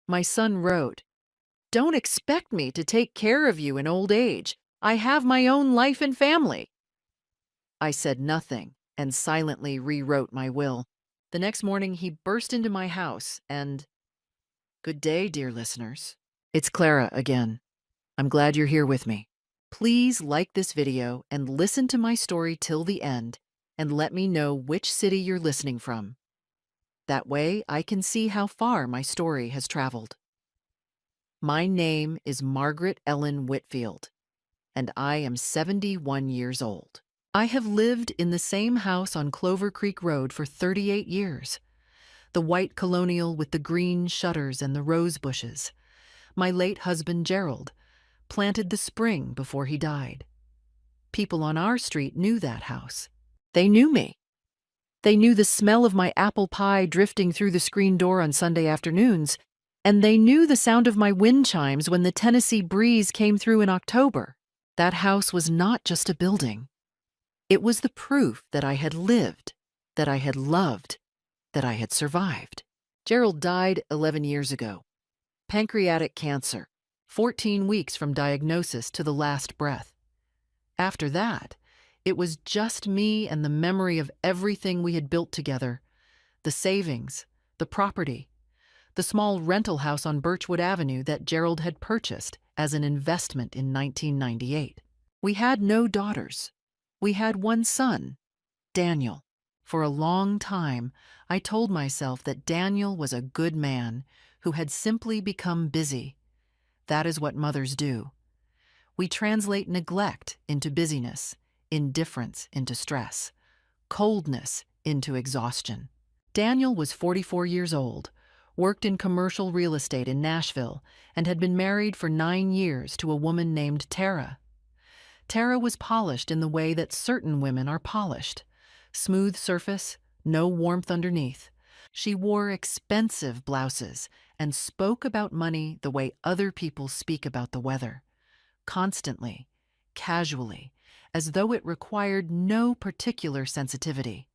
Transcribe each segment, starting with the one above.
My son wrote, "Don't expect me to take care of you in old age. I have my own life and family." I said nothing and silently rewrote my will. The next morning, he burst into my house and, "Good day, dear listeners. It's Clara again. I'm glad you're here with me. Please like this video and listen to my story till the end and let me know which city you're listening from. That way I can see how far my story has traveled. My name is Margaret Ellen Whitfield, and I am 71 years old. I have lived in the same house on Clover Creek Road for 38 years. The white colonial with the green shutters and the rose bushes. My late husband, Gerald, planted the spring before he died. People on our street knew that house. They knew me. They knew the smell of my apple pie drifting through the screen door on Sunday afternoons, and they knew the sound of my wind chimes when the Tennessee breeze came through in October. That house was not just a building. It was the proof that I had lived, that I had loved, that I had survived. Gerald died 11 years ago. Pancreatic cancer, 14 weeks from diagnosis to the last breath. After that, it was just me and the memory of everything we had built together, the savings, the property, the small rental house on Birchwood Avenue that Gerald had purchased as an investment in 1998. We had no daughters. We had one son, Daniel. For a long time, I told myself that Daniel was a good man who had simply become busy. That is what mothers do. We translate neglect into busyness, indifference into stress, coldness into exhaustion. Daniel was 44 years old, worked in commercial real estate in Nashville, and had been married for 9 years to a woman named Tara. Tara was polished in the way that certain women are polished. Smooth surface, no warmth underneath. She wore expensive blouses and spoke about money the way other people speak about the weather. Constantly, casually, as though it required no particular sensitivity.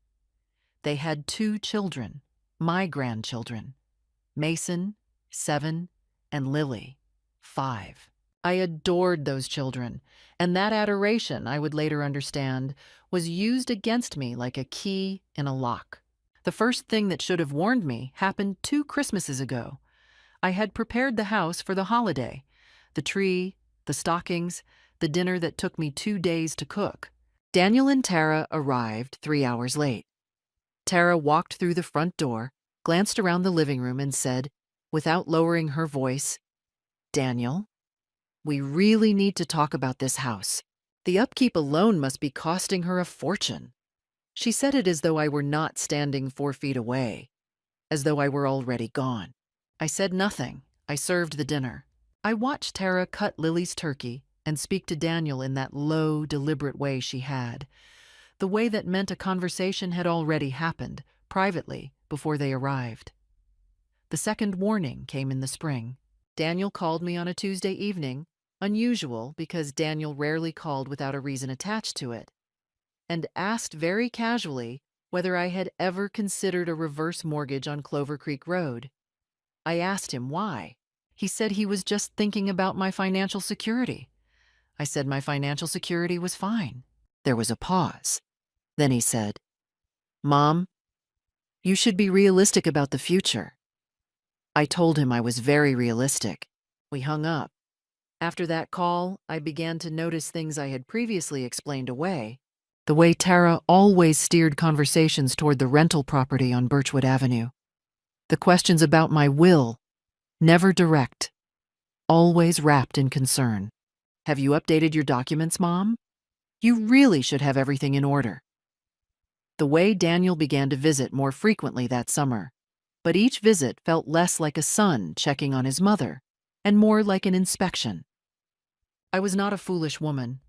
They had 2 children, my grandchildren, Mason, 7, and Lily, 5. I adored those children, and that adoration, I would later understand, was used against me like a key in a lock. The first thing that should have warned me happened 2 Christmases ago. I had prepared the house for the holiday, the tree, the stockings, the dinner that took me 2 days to cook. Daniel and Tara arrived 3 hours late. Tara walked through the front door, glanced around the living room, and said, without lowering her voice, "Daniel, we really need to talk about this house. The upkeep alone must be costing her a fortune." She said it as though I were not standing 4 feet away, as though I were already gone. I said nothing. I served the dinner. I watched Tara cut Lily's turkey and speak to Daniel in that low, deliberate way she had, the way that meant a conversation had already happened, privately, before they arrived. The second warning came in the spring. Daniel called me on a Tuesday evening, unusual because Daniel rarely called without a reason attached to it, and asked very casually whether I had ever considered a reverse mortgage on Clover Creek Road. I asked him why. He said he was just thinking about my financial security. I said my financial security was fine. There was a pause. Then he said, "Mom, you should be realistic about the future." I told him I was very realistic. We hung up. After that call, I began to notice things I had previously explained away. The way Tara always steered conversations toward the rental property on Birchwood Avenue. The questions about my will, never direct, always wrapped in concern. "Have you updated your documents, Mom? You really should have everything in order." The way Daniel began to visit more frequently that summer, but each visit felt less like a son checking on his mother and more like an inspection. I was not a foolish woman.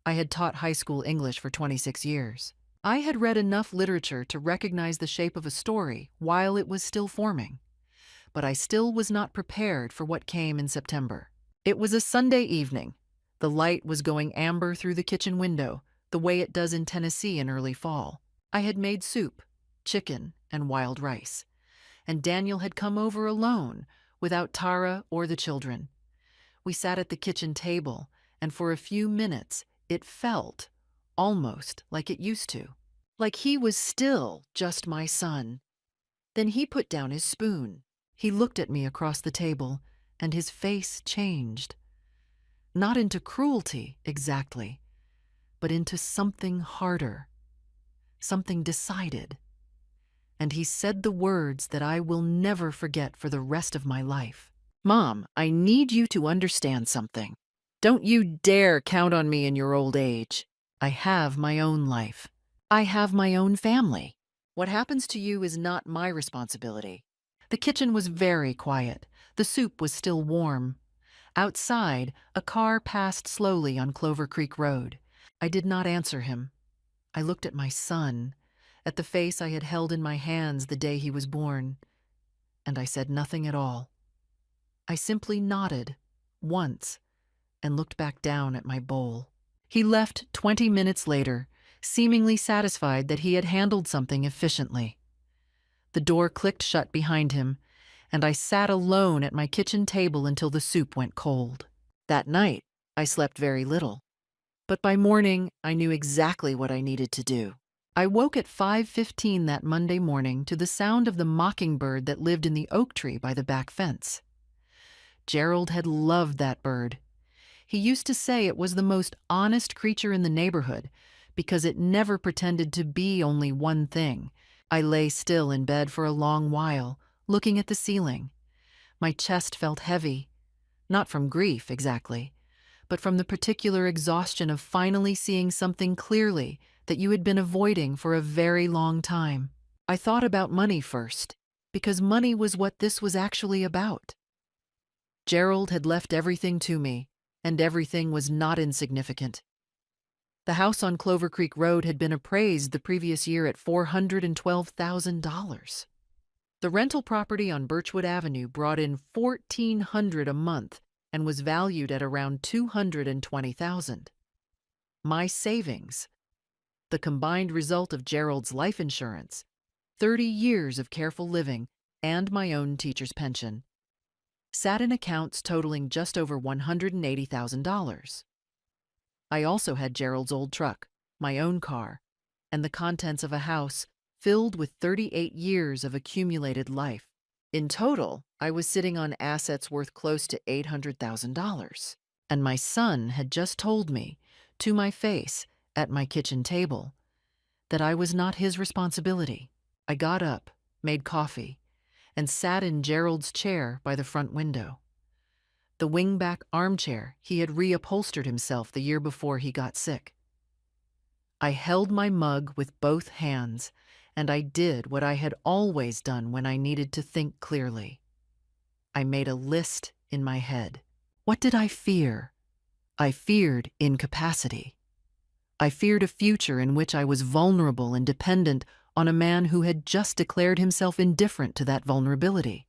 I had taught high school English for 26 years. I had read enough literature to recognize the shape of a story while it was still forming. But I still was not prepared for what came in September. It was a Sunday evening. The light was going amber through the kitchen window, the way it does in Tennessee in early fall. I had made soup, chicken, and wild rice. And Daniel had come over alone without Tara or the children. We sat at the kitchen table, and for a few minutes it felt almost like it used to, like he was still just my son. Then he put down his spoon. He looked at me across the table, and his face changed. Not into cruelty, exactly, but into something harder, something decided. And he said the words that I will never forget for the rest of my life. Mom, I need you to understand something. Don't you dare count on me in your old age. I have my own life. I have my own family. What happens to you is not my responsibility. The kitchen was very quiet. The soup was still warm. Outside, a car passed slowly on Clover Creek Road. I did not answer him. I looked at my son, at the face I had held in my hands the day he was born, and I said nothing at all. I simply nodded, once, and looked back down at my bowl. He left 20 minutes later, seemingly satisfied that he had handled something efficiently. The door clicked shut behind him, and I sat alone at my kitchen table until the soup went cold. That night, I slept very little. But by morning, I knew exactly what I needed to do. I woke at 5:15 that Monday morning to the sound of the mockingbird that lived in the oak tree by the back fence. Gerald had loved that bird. He used to say it was the most honest creature in the neighborhood because it never pretended to be only one thing. I lay still in bed for a long while, looking at the ceiling. My chest felt heavy, not from grief exactly, but from the particular exhaustion of finally seeing something clearly that you had been avoiding for a very long time. I thought about money first, because money was what this was actually about. Gerald had left everything to me, and everything was not insignificant. The house on Clover Creek Road had been appraised the previous year at $412,000. The rental property on Birchwood Avenue brought in $1,400 a month and was valued at around $220,000. My savings, the combined result of Gerald's life insurance, 30 years of careful living, and my own teacher's pension, sat in accounts totaling just over $180,000. I also had Gerald's old truck, my own car, and the contents of a house filled with 38 years of accumulated life. In total, I was sitting on assets worth close to $800,000. And my son had just told me, to my face, at my kitchen table, that I was not his responsibility. I got up, made coffee, and sat in Gerald's chair by the front window. The wingback armchair he had reupholstered himself the year before he got sick. I held my mug with both hands, and I did what I had always done when I needed to think clearly. I made a list in my head. What did I fear? I feared incapacity. I feared a future in which I was vulnerable and dependent on a man who had just declared himself indifferent to that vulnerability.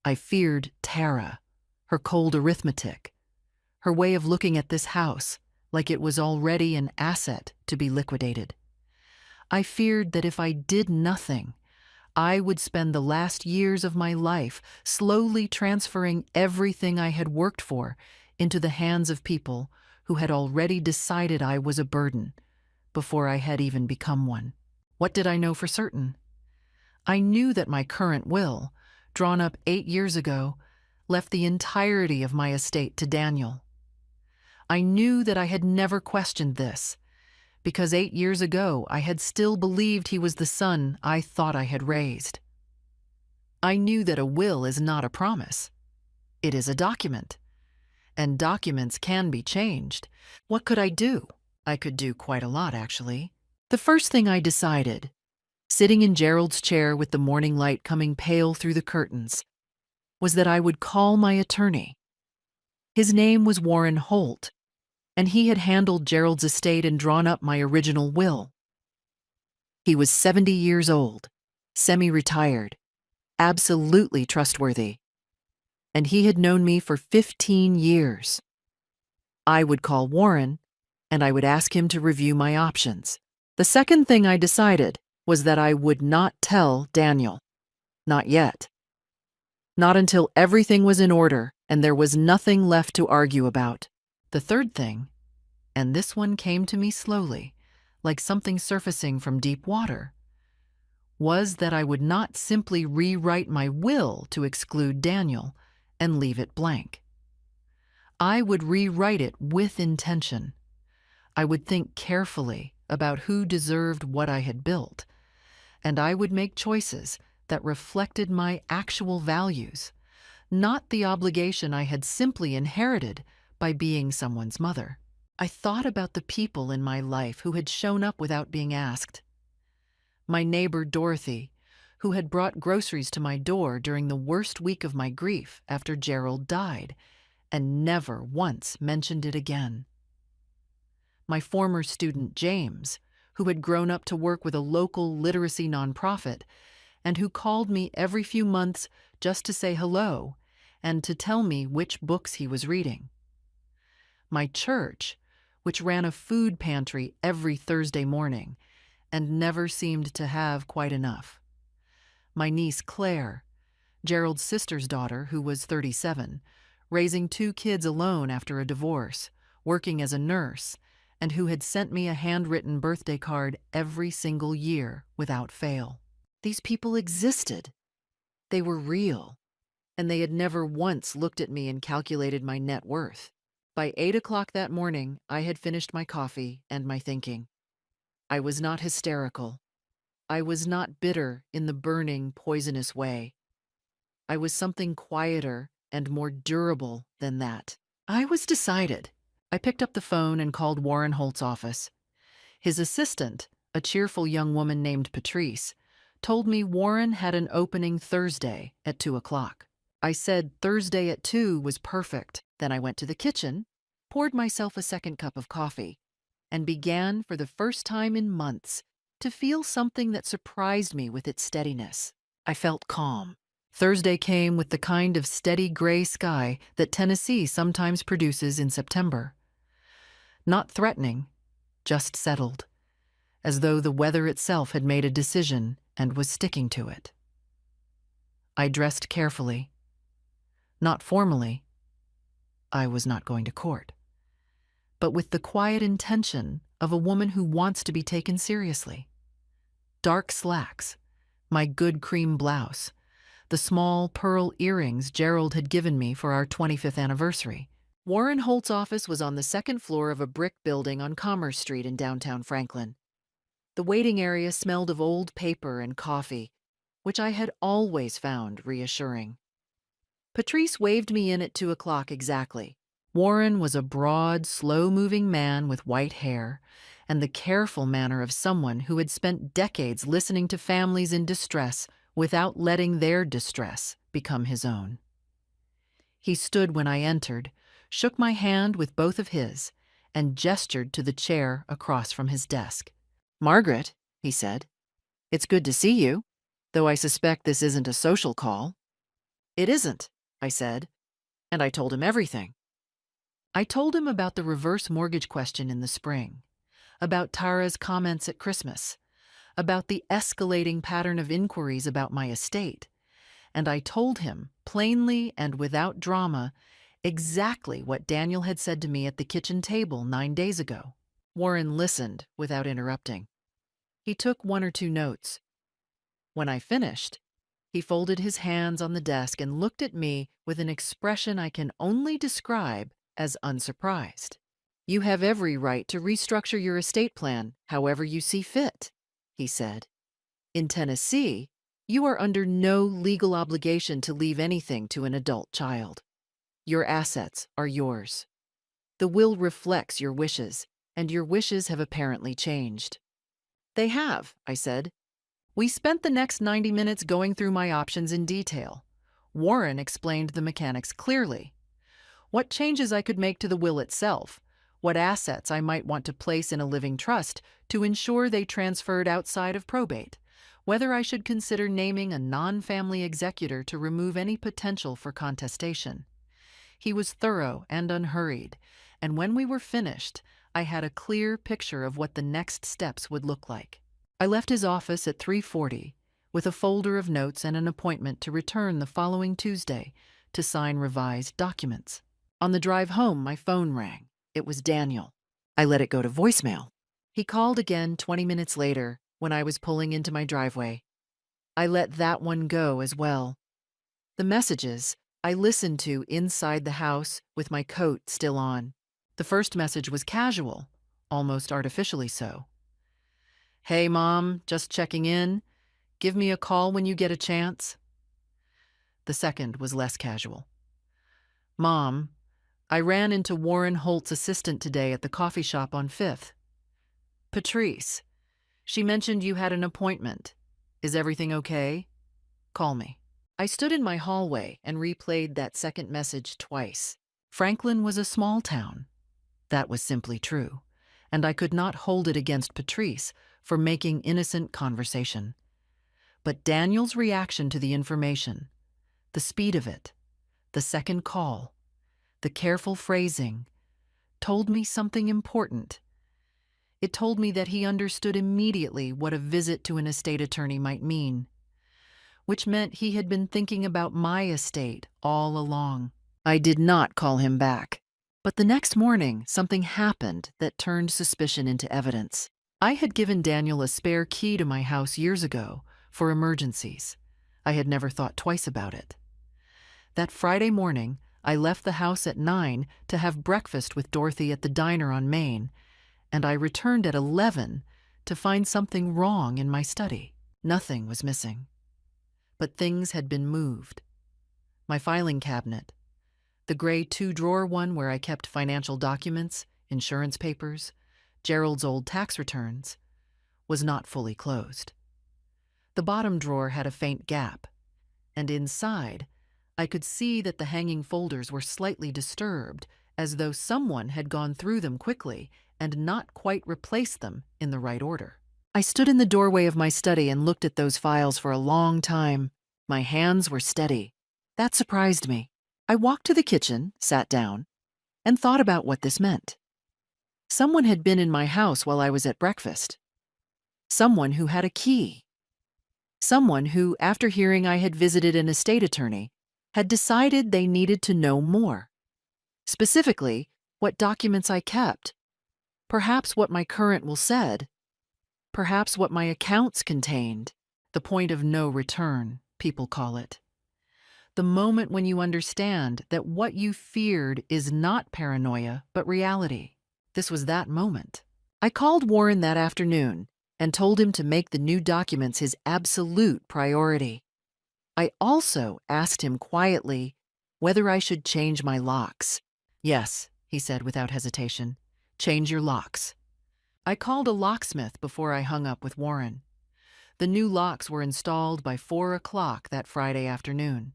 I feared Tara, her cold arithmetic, her way of looking at this house like it was already an asset to be liquidated. I feared that if I did nothing, I would spend the last years of my life slowly transferring everything I had worked for into the hands of people who had already decided I was a burden before I had even become one. What did I know for certain? I knew that my current will, drawn up 8 years ago, left the entirety of my estate to Daniel. I knew that I had never questioned this, because 8 years ago I had still believed he was the son I thought I had raised. I knew that a will is not a promise. It is a document, and documents can be changed. What could I do? I could do quite a lot, actually. The first thing I decided, sitting in Gerald's chair with the morning light coming pale through the curtains, was that I would call my attorney. His name was Warren Holt, and he had handled Gerald's estate and drawn up my original will. He was 70 years old, semi-retired, absolutely trustworthy, and he had known me for 15 years. I would call Warren, and I would ask him to review my options. The second thing I decided was that I would not tell Daniel. Not yet. Not until everything was in order and there was nothing left to argue about. The third thing, and this one came to me slowly, like something surfacing from deep water, was that I would not simply rewrite my will to exclude Daniel and leave it blank. I would rewrite it with intention. I would think carefully about who deserved what I had built, and I would make choices that reflected my actual values, not the obligation I had simply inherited by being someone's mother. I thought about the people in my life who had shown up without being asked. My neighbor Dorothy, who had brought groceries to my door during the worst week of my grief after Gerald died, and never once mentioned it again. My former student James, who had grown up to work with a local literacy nonprofit, and who called me every few months just to say hello and to tell me which books he was reading. My church, which ran a food pantry every Thursday morning and never seemed to have quite enough. My niece Claire, Gerald's sister's daughter, who was 37, raising 2 kids alone after a divorce, working as a nurse, and who had sent me a handwritten birthday card every single year without fail. These people existed. They were real, and they had never once looked at me and calculated my net worth. By 8 o'clock that morning, I had finished my coffee and my thinking. I was not hysterical. I was not bitter in the burning, poisonous way. I was something quieter and more durable than that. I was decided. I picked up the phone and called Warren Holt's office. His assistant, a cheerful young woman named Patrice, told me Warren had an opening Thursday at 2 o'clock. I said Thursday at 2 was perfect. Then I went to the kitchen, poured myself a second cup of coffee, and began for the first time in months to feel something that surprised me with its steadiness. I felt calm. Thursday came with the kind of steady gray sky that Tennessee sometimes produces in September. Not threatening, just settled, as though the weather itself had made a decision and was sticking to it. I dressed carefully. Not formally. I was not going to court. But with the quiet intention of a woman who wants to be taken seriously. Dark slacks, my good cream blouse, the small pearl earrings Gerald had given me for our 25th anniversary. Warren Holt's office was on the second floor of a brick building on Commerce Street in downtown Franklin. The waiting area smelled of old paper and coffee, which I had always found reassuring. Patrice waved me in at 2 o'clock exactly. Warren was a broad, slow-moving man with white hair and the careful manner of someone who had spent decades listening to families in distress without letting their distress become his own. He stood when I entered, shook my hand with both of his, and gestured to the chair across from his desk. "Margaret," he said, "it's good to see you, though I suspect this isn't a social call." "It isn't," I said, and I told him everything. I told him about the reverse mortgage question in the spring, about Tara's comments at Christmas, about the escalating pattern of inquiries about my estate, and I told him, plainly and without drama, exactly what Daniel had said to me at the kitchen table 9 days ago. Warren listened without interrupting. He took 1 or 2 notes. When I finished, he folded his hands on the desk and looked at me with an expression I can only describe as unsurprised. "You have every right to restructure your estate plan however you see fit," he said. "In Tennessee, you are under no legal obligation to leave anything to an adult child. Your assets are yours. The will reflects your wishes, and your wishes have apparently changed." "They have," I said. We spent the next 90 minutes going through my options in detail. Warren explained the mechanics clearly. What changes I could make to the will itself, what assets I might want to place in a living trust to ensure they transferred outside of probate, whether I should consider naming a non-family executor to remove any potential for contestation. He was thorough and unhurried, and when we were finished, I had a clear picture of what the next steps would look like. I left his office at 3:40, with a folder of notes and an appointment to return the following Tuesday to sign revised documents. On the drive home, my phone rang. It was Daniel. I let it go to voicemail. He called again 20 minutes later when I was pulling into my driveway. I let that one go as well. The messages I listened to inside the house with my coat still on. The first message was casual, almost artificially so. "Hey, Mom, just checking in. Give me a call when you get a chance." The second was less casual. "Mom, I ran into Warren Holt's assistant today at the coffee shop on 5th. Patrice, she mentioned you had an appointment. Is everything okay? Call me." I stood in my hallway and replayed that second message twice. Franklin was a small town. That was simply true, and I could not hold it against Patrice for making innocent conversation. But Daniel's reaction to the information, the speed of it, the second call, the careful phrasing, told me something important. It told me that he understood immediately what a visit to an estate attorney might mean, which meant he had been thinking about my estate all along. I did not call him back. But the next morning, something happened that turned suspicion into evidence. I had given Daniel a spare key to my house years ago for emergencies. I had never thought twice about it. That Friday morning, I left the house at 9 to have breakfast with Dorothy at the diner on Main, and I returned at 11 to find something wrong in my study. Nothing was missing, but things had been moved. My filing cabinet, the gray 2-drawer one where I kept financial documents, insurance papers, Gerald's old tax returns, was not fully closed. The bottom drawer had a faint gap, and inside, I could see that the hanging folders were slightly disturbed, as though someone had gone through them quickly and not quite replaced them in the right order. I stood in the doorway of my study and looked at those files for a long time. My hands were steady. That surprised me. I walked to the kitchen, sat down, and thought about what this meant. Someone had been in my house while I was at breakfast. Someone who had a key. Someone who, after hearing I had visited an estate attorney, had decided they needed to know more. Specifically, what documents I kept. Perhaps what my current will said. Perhaps what my accounts contained. The point of no return, people call it. The moment when you understand that what you feared is not paranoia, but reality. This was that moment. I called Warren that afternoon and told him to make the new documents his absolute priority. I also asked him quietly whether I should change my locks. "Yes," he said without hesitation. "Change your locks." I called a locksmith before I hung up with Warren. The new locks were installed by 4 o'clock that Friday afternoon.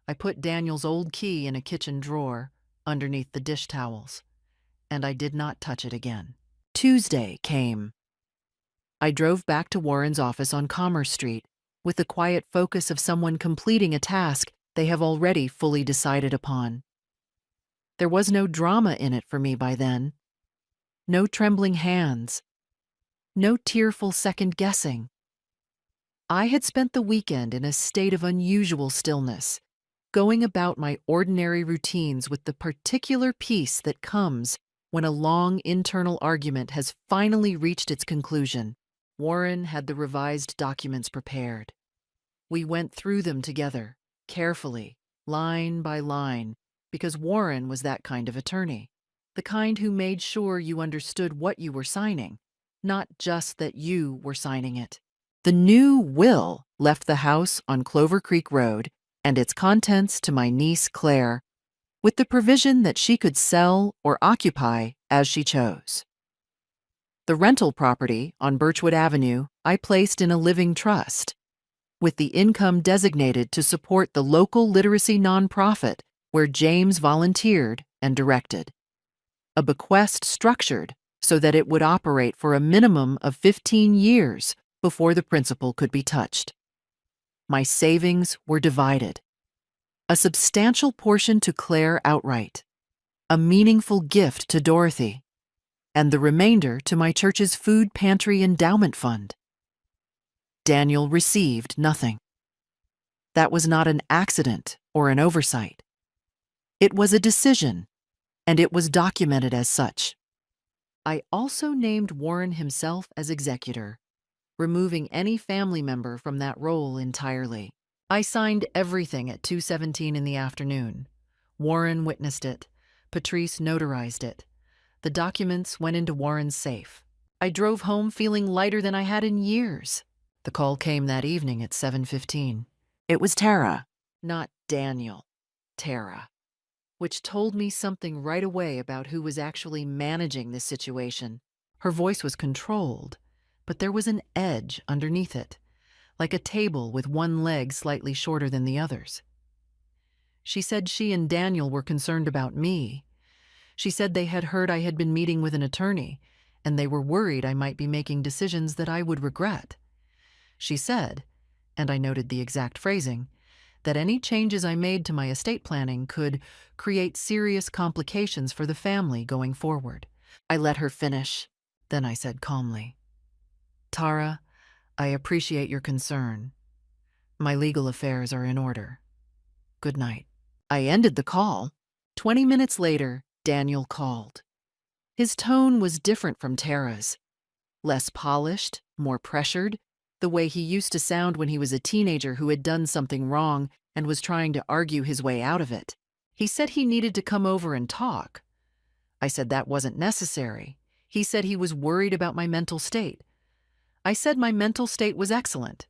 I put Daniel's old key in a kitchen drawer underneath the dish towels, and I did not touch it again. Tuesday came. I drove back to Warren's office on Commerce Street with the quiet focus of someone completing a task they have already fully decided upon. There was no drama in it for me by then. No trembling hands. No tearful second-guessing. I had spent the weekend in a state of unusual stillness, going about my ordinary routines with the particular peace that comes when a long internal argument has finally reached its conclusion. Warren had the revised documents prepared. We went through them together, carefully, line by line, because Warren was that kind of attorney, the kind who made sure you understood what you were signing, not just that you were signing it. The new will left the house on Clover Creek Road and its contents to my niece Claire, with the provision that she could sell or occupy as she chose. The rental property on Birchwood Avenue I placed in a living trust, with the income designated to support the local literacy nonprofit where James volunteered and directed. A bequest structured so that it would operate for a minimum of 15 years before the principal could be touched. My savings were divided. A substantial portion to Claire outright, a meaningful gift to Dorothy, and the remainder to my church's food pantry endowment fund. Daniel received nothing. That was not an accident or an oversight. It was a decision, and it was documented as such. I also named Warren himself as executor, removing any family member from that role entirely. I signed everything at 2:17 in the afternoon. Warren witnessed it. Patrice notarized it. The documents went into Warren's safe. I drove home feeling lighter than I had in years. The call came that evening at 7:15. It was Tara, not Daniel. Tara. Which told me something right away about who was actually managing this situation. Her voice was controlled, but there was an edge underneath it, like a table with one leg slightly shorter than the others. She said she and Daniel were concerned about me. She said they had heard I had been meeting with an attorney, and they were worried I might be making decisions that I would regret. She said, and I noted the exact phrasing, that any changes I made to my estate planning could create serious complications for the family going forward. I let her finish. Then I said calmly, "Tara, I appreciate your concern. My legal affairs are in order. Good night." I ended the call. 20 minutes later, Daniel called. His tone was different from Tara's. Less polished, more pressured, the way he used to sound when he was a teenager who had done something wrong and was trying to argue his way out of it. He said he needed to come over and talk. I said that wasn't necessary. He said he was worried about my mental state. I said my mental state was excellent.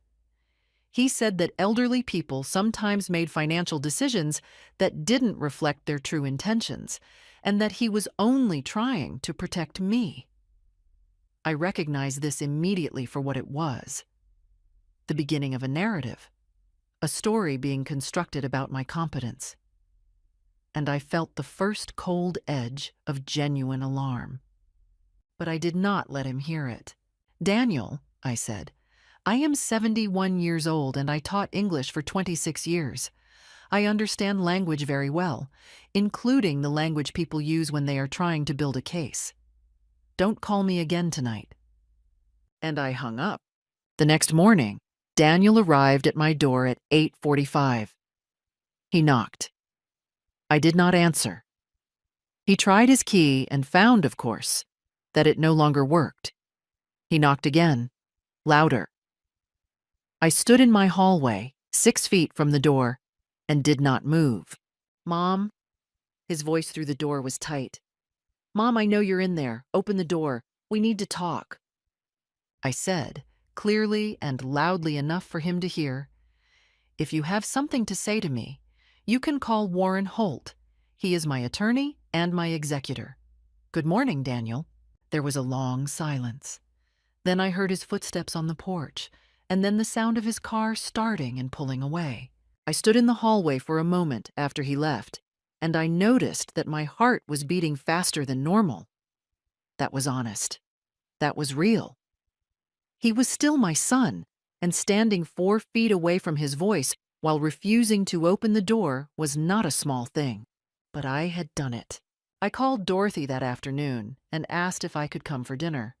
He said that elderly people sometimes made financial decisions that didn't reflect their true intentions, and that he was only trying to protect me. I recognized this immediately for what it was: the beginning of a narrative, a story being constructed about my competence. And I felt the first cold edge of genuine alarm. But I did not let him hear it. "Daniel," I said, "I am 71 years old and I taught English for 26 years. I understand language very well, including the language people use when they are trying to build a case. Don't call me again tonight." And I hung up. The next morning, Daniel arrived at my door at 8:45. He knocked. I did not answer. He tried his key and found, of course, that it no longer worked. He knocked again, louder. I stood in my hallway, 6 feet from the door, and did not move. "Mom?" His voice through the door was tight. "Mom, I know you're in there. Open the door. We need to talk." I said, clearly and loudly enough for him to hear, "If you have something to say to me, you can call Warren Holt. He is my attorney and my executor. Good morning, Daniel." There was a long silence. Then I heard his footsteps on the porch, and then the sound of his car starting and pulling away. I stood in the hallway for a moment after he left, and I noticed that my heart was beating faster than normal. That was honest. That was real. He was still my son, and standing 4 feet away from his voice while refusing to open the door was not a small thing. But I had done it. I called Dorothy that afternoon and asked if I could come for dinner.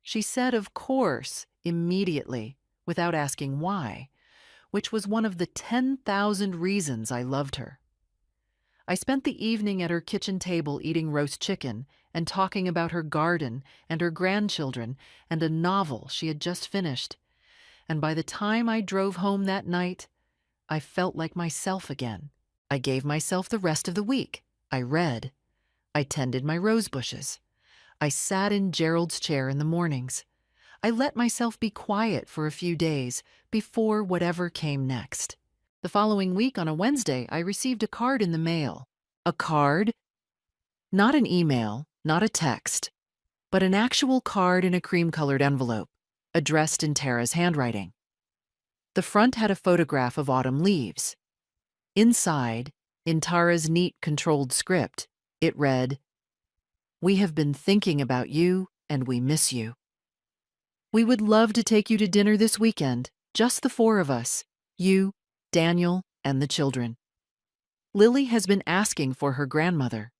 She said, of course, immediately, without asking why, which was one of the 10,000 reasons I loved her. I spent the evening at her kitchen table eating roast chicken and talking about her garden and her grandchildren and a novel she had just finished. And by the time I drove home that night, I felt like myself again. I gave myself the rest of the week. I read. I tended my rose bushes. I sat in Gerald's chair in the mornings. I let myself be quiet for a few days before whatever came next. The following week on a Wednesday, I received a card in the mail. A card? Not an email, not a text, but an actual card in a cream-colored envelope, addressed in Tara's handwriting. The front had a photograph of autumn leaves. Inside, in Tara's neat, controlled script, it read, "We have been thinking about you, and we miss you. We would love to take you to dinner this weekend, just the 4 of us, you, Daniel, and the children. Lily has been asking for her grandmother.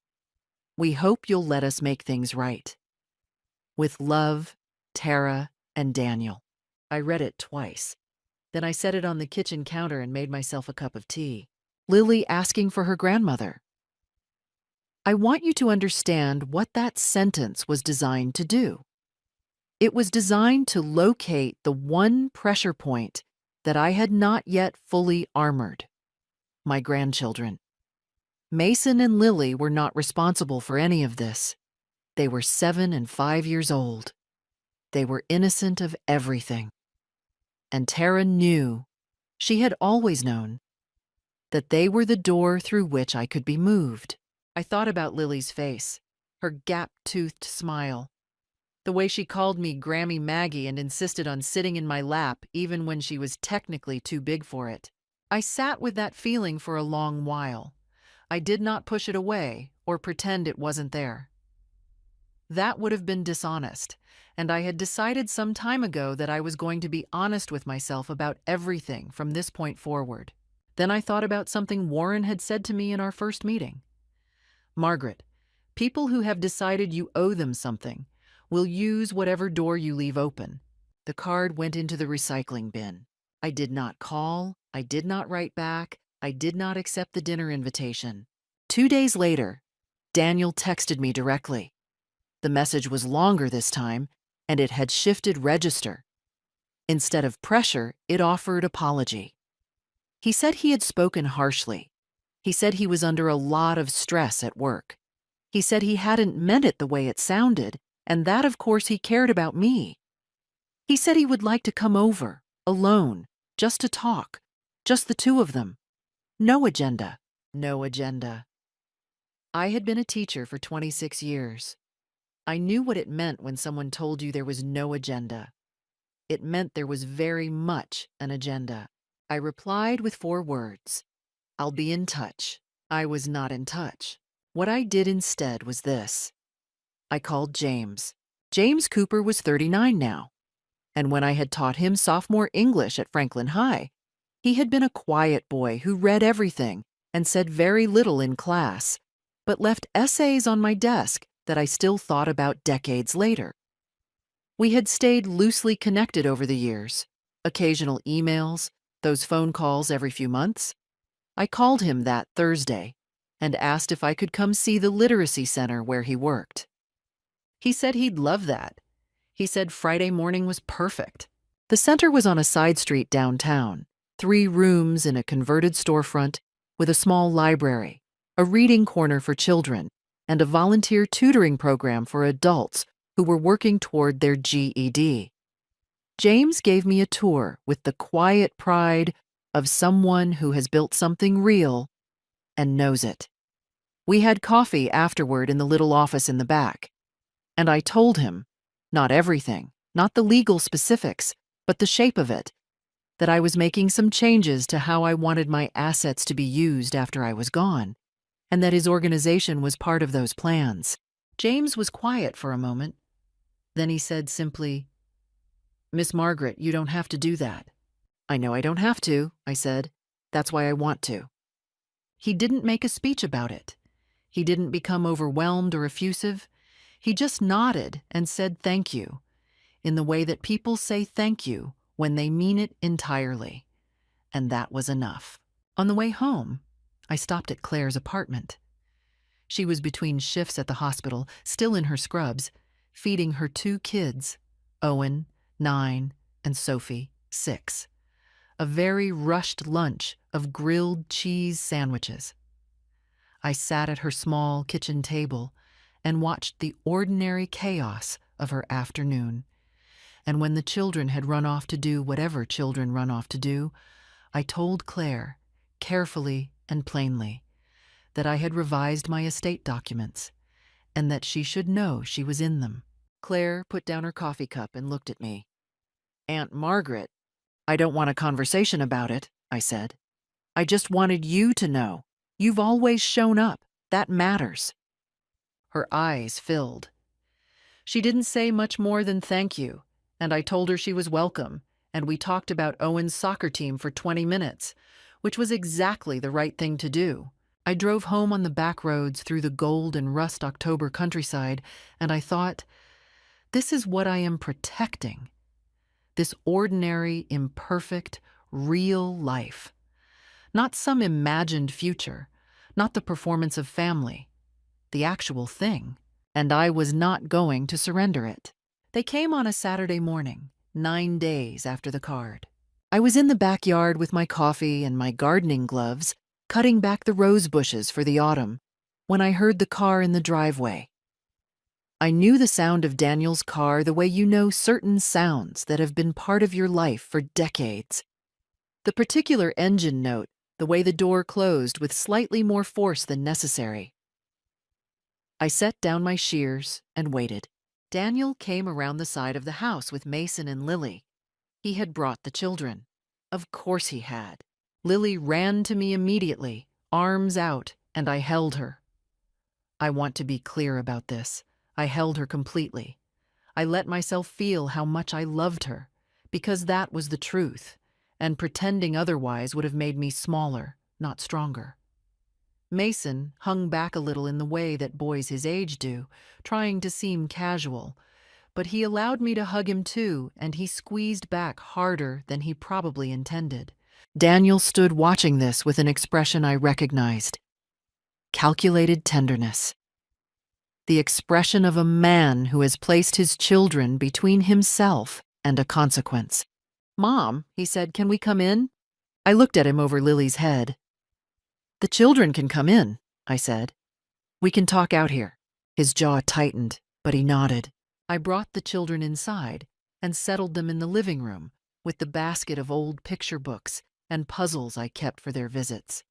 We hope you'll let us make things right. With love, Tara and Daniel." I read it twice. Then I set it on the kitchen counter and made myself a cup of tea. Lily asking for her grandmother. I want you to understand what that sentence was designed to do. It was designed to locate the one pressure point that I had not yet fully armored: my grandchildren. Mason and Lily were not responsible for any of this. They were 7 and 5 years old. They were innocent of everything. And Tara knew, she had always known, that they were the door through which I could be moved. I thought about Lily's face, her gap-toothed smile, the way she called me Grammy Maggie and insisted on sitting in my lap even when she was technically too big for it. I sat with that feeling for a long while. I did not push it away or pretend it wasn't there. That would have been dishonest, and I had decided some time ago that I was going to be honest with myself about everything from this point forward. Then I thought about something Warren had said to me in our first meeting. Margaret, people who have decided you owe them something will use whatever door you leave open. The card went into the recycling bin. I did not call, I did not write back, I did not accept the dinner invitation. 2 days later, Daniel texted me directly. The message was longer this time, and it had shifted register. Instead of pressure, it offered apology. He said he had spoken harshly. He said he was under a lot of stress at work. He said he hadn't meant it the way it sounded, and that, of course, he cared about me. He said he would like to come over, alone, just to talk, just the two of them. No agenda. No agenda. I had been a teacher for 26 years. I knew what it meant when someone told you there was no agenda. It meant there was very much an agenda. I replied with 4 words. I'll be in touch. I was not in touch. What I did instead was this. I called James. James Cooper was 39 now. And when I had taught him sophomore English at Franklin High, he had been a quiet boy who read everything and said very little in class, but left essays on my desk that I still thought about decades later. We had stayed loosely connected over the years, occasional emails, those phone calls every few months. I called him that Thursday and asked if I could come see the literacy center where he worked. He said he'd love that. He said Friday morning was perfect. The center was on a side street downtown, 3 rooms in a converted storefront with a small library, a reading corner for children, and a volunteer tutoring program for adults who were working toward their GED. James gave me a tour with the quiet pride of someone who has built something real and knows it. We had coffee afterward in the little office in the back, and I told him, not everything, not the legal specifics, but the shape of it, that I was making some changes to how I wanted my assets to be used after I was gone, and that his organization was part of those plans. James was quiet for a moment. Then he said simply, "Miss Margaret, you don't have to do that." "I know I don't have to," I said. "That's why I want to." He didn't make a speech about it. He didn't become overwhelmed or effusive. He just nodded and said thank you, in the way that people say thank you when they mean it entirely. And that was enough. On the way home, I stopped at Claire's apartment. She was between shifts at the hospital, still in her scrubs, feeding her 2 kids, Owen, 9, and Sophie, 6. A very rushed lunch of grilled cheese sandwiches. I sat at her small kitchen table and watched the ordinary chaos of her afternoon. And when the children had run off to do whatever children run off to do, I told Claire, carefully and plainly, that I had revised my estate documents and that she should know she was in them. Claire put down her coffee cup and looked at me. "Aunt Margaret, I don't want a conversation about it," I said. "I just wanted you to know. You've always shown up. That matters." Her eyes filled. She didn't say much more than thank you, and I told her she was welcome, and we talked about Owen's soccer team for 20 minutes, which was exactly the right thing to do. I drove home on the back roads through the gold and rust October countryside, and I thought, this is what I am protecting. This ordinary, imperfect, real life. Not some imagined future, not the performance of family, the actual thing. And I was not going to surrender it. They came on a Saturday morning, 9 days after the card. I was in the backyard with my coffee and my gardening gloves, cutting back the rose bushes for the autumn, when I heard the car in the driveway. I knew the sound of Daniel's car the way you know certain sounds that have been part of your life for decades. The particular engine note, the way the door closed with slightly more force than necessary. I set down my shears and waited. Daniel came around the side of the house with Mason and Lily. He had brought the children. Of course he had. Lily ran to me immediately, arms out, and I held her. I want to be clear about this. I held her completely. I let myself feel how much I loved her, because that was the truth, and pretending otherwise would have made me smaller, not stronger. Mason hung back a little in the way that boys his age do, trying to seem casual, but he allowed me to hug him too, and he squeezed back harder than he probably intended. Daniel stood watching this with an expression I recognized. Calculated tenderness. The expression of a man who has placed his children between himself and a consequence. "Mom," he said, "can we come in?" I looked at him over Lily's head. "The children can come in," I said. "We can talk out here." His jaw tightened, but he nodded. I brought the children inside and settled them in the living room with the basket of old picture books and puzzles I kept for their visits.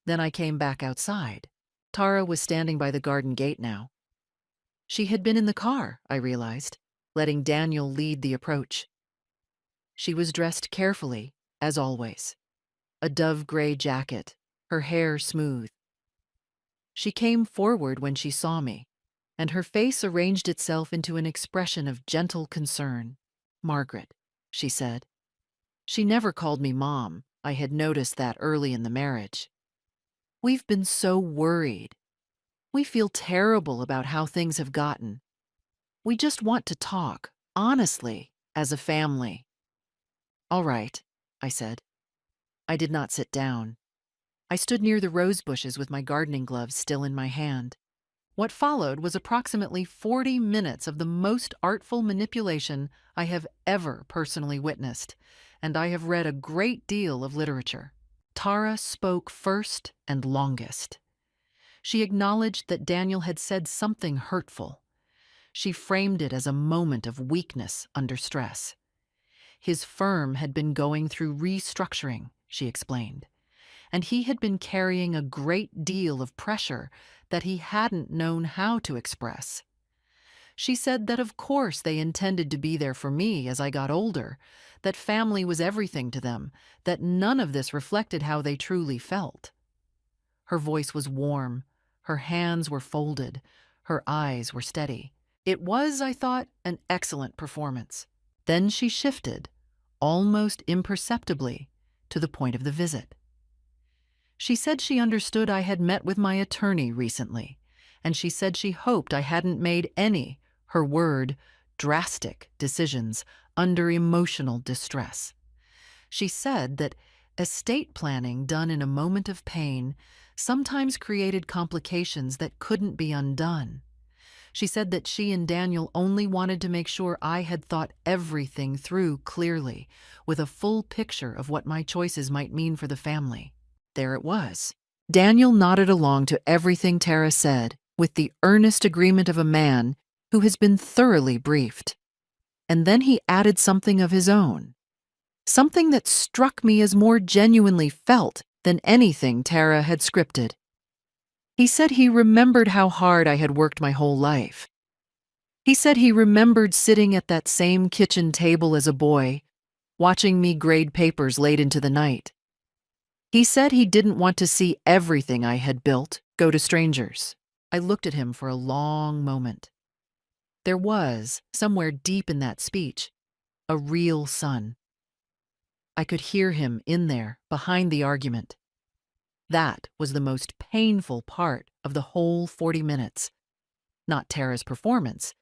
Then I came back outside. Tara was standing by the garden gate now. She had been in the car, I realized, letting Daniel lead the approach. She was dressed carefully, as always. A dove-gray jacket, her hair smooth. She came forward when she saw me, and her face arranged itself into an expression of gentle concern. "Margaret," she said. She never called me Mom. I had noticed that early in the marriage. "We've been so worried. We feel terrible about how things have gotten. We just want to talk, honestly, as a family." "All right," I said. I did not sit down. I stood near the rose bushes with my gardening gloves still in my hand. What followed was approximately 40 minutes of the most artful manipulation I have ever personally witnessed, and I have read a great deal of literature. Tara spoke first and longest. She acknowledged that Daniel had said something hurtful. She framed it as a moment of weakness under stress. His firm had been going through restructuring, she explained, and he had been carrying a great deal of pressure that he hadn't known how to express. She said that of course they intended to be there for me as I got older, that family was everything to them, that none of this reflected how they truly felt. Her voice was warm, her hands were folded, her eyes were steady. It was, I thought, an excellent performance. Then she shifted, almost imperceptibly, to the point of the visit. She said she understood I had met with my attorney recently, and she said she hoped I hadn't made any, her word, drastic decisions under emotional distress. She said that estate planning done in a moment of pain sometimes created complications that couldn't be undone. She said that she and Daniel only wanted to make sure I had thought everything through clearly, with a full picture of what my choices might mean for the family. There it was. Daniel nodded along to everything Tara said, with the earnest agreement of a man who has been thoroughly briefed. And then he added something of his own, something that struck me as more genuinely felt than anything Tara had scripted. He said he remembered how hard I had worked my whole life. He said he remembered sitting at that same kitchen table as a boy, watching me grade papers late into the night. He said he didn't want to see everything I had built go to strangers. I looked at him for a long moment. There was, somewhere deep in that speech, a real son. I could hear him in there, behind the argument. That was the most painful part of the whole 40 minutes. Not Tara's performance,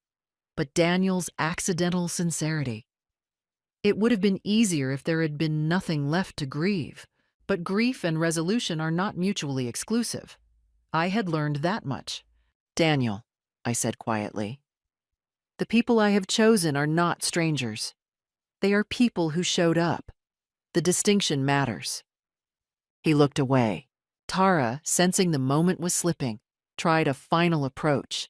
but Daniel's accidental sincerity. It would have been easier if there had been nothing left to grieve, but grief and resolution are not mutually exclusive. I had learned that much. Daniel, I said quietly, the people I have chosen are not strangers. They are people who showed up. The distinction matters. He looked away. Tara, sensing the moment was slipping, tried a final approach.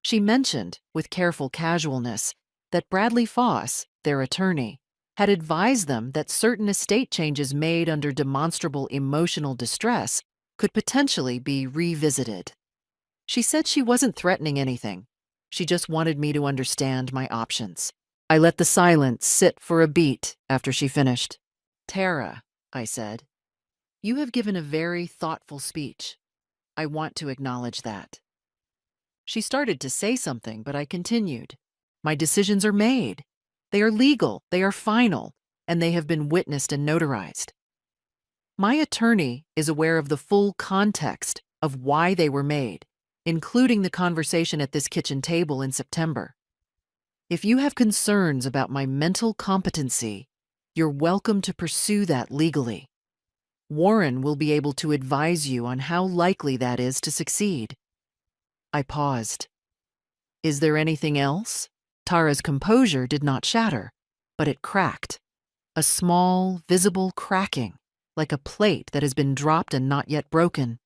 She mentioned, with careful casualness, that Bradley Foss, their attorney, had advised them that certain estate changes made under demonstrable emotional distress could potentially be revisited. She said she wasn't threatening anything. She just wanted me to understand my options. I let the silence sit for a beat after she finished. Tara, I said, you have given a very thoughtful speech. I want to acknowledge that. She started to say something, but I continued. My decisions are made. They are legal, they are final, and they have been witnessed and notarized. My attorney is aware of the full context of why they were made, including the conversation at this kitchen table in September. If you have concerns about my mental competency, you're welcome to pursue that legally. Warren will be able to advise you on how likely that is to succeed. I paused. Is there anything else? Tara's composure did not shatter, but it cracked. A small, visible cracking, like a plate that has been dropped and not yet broken.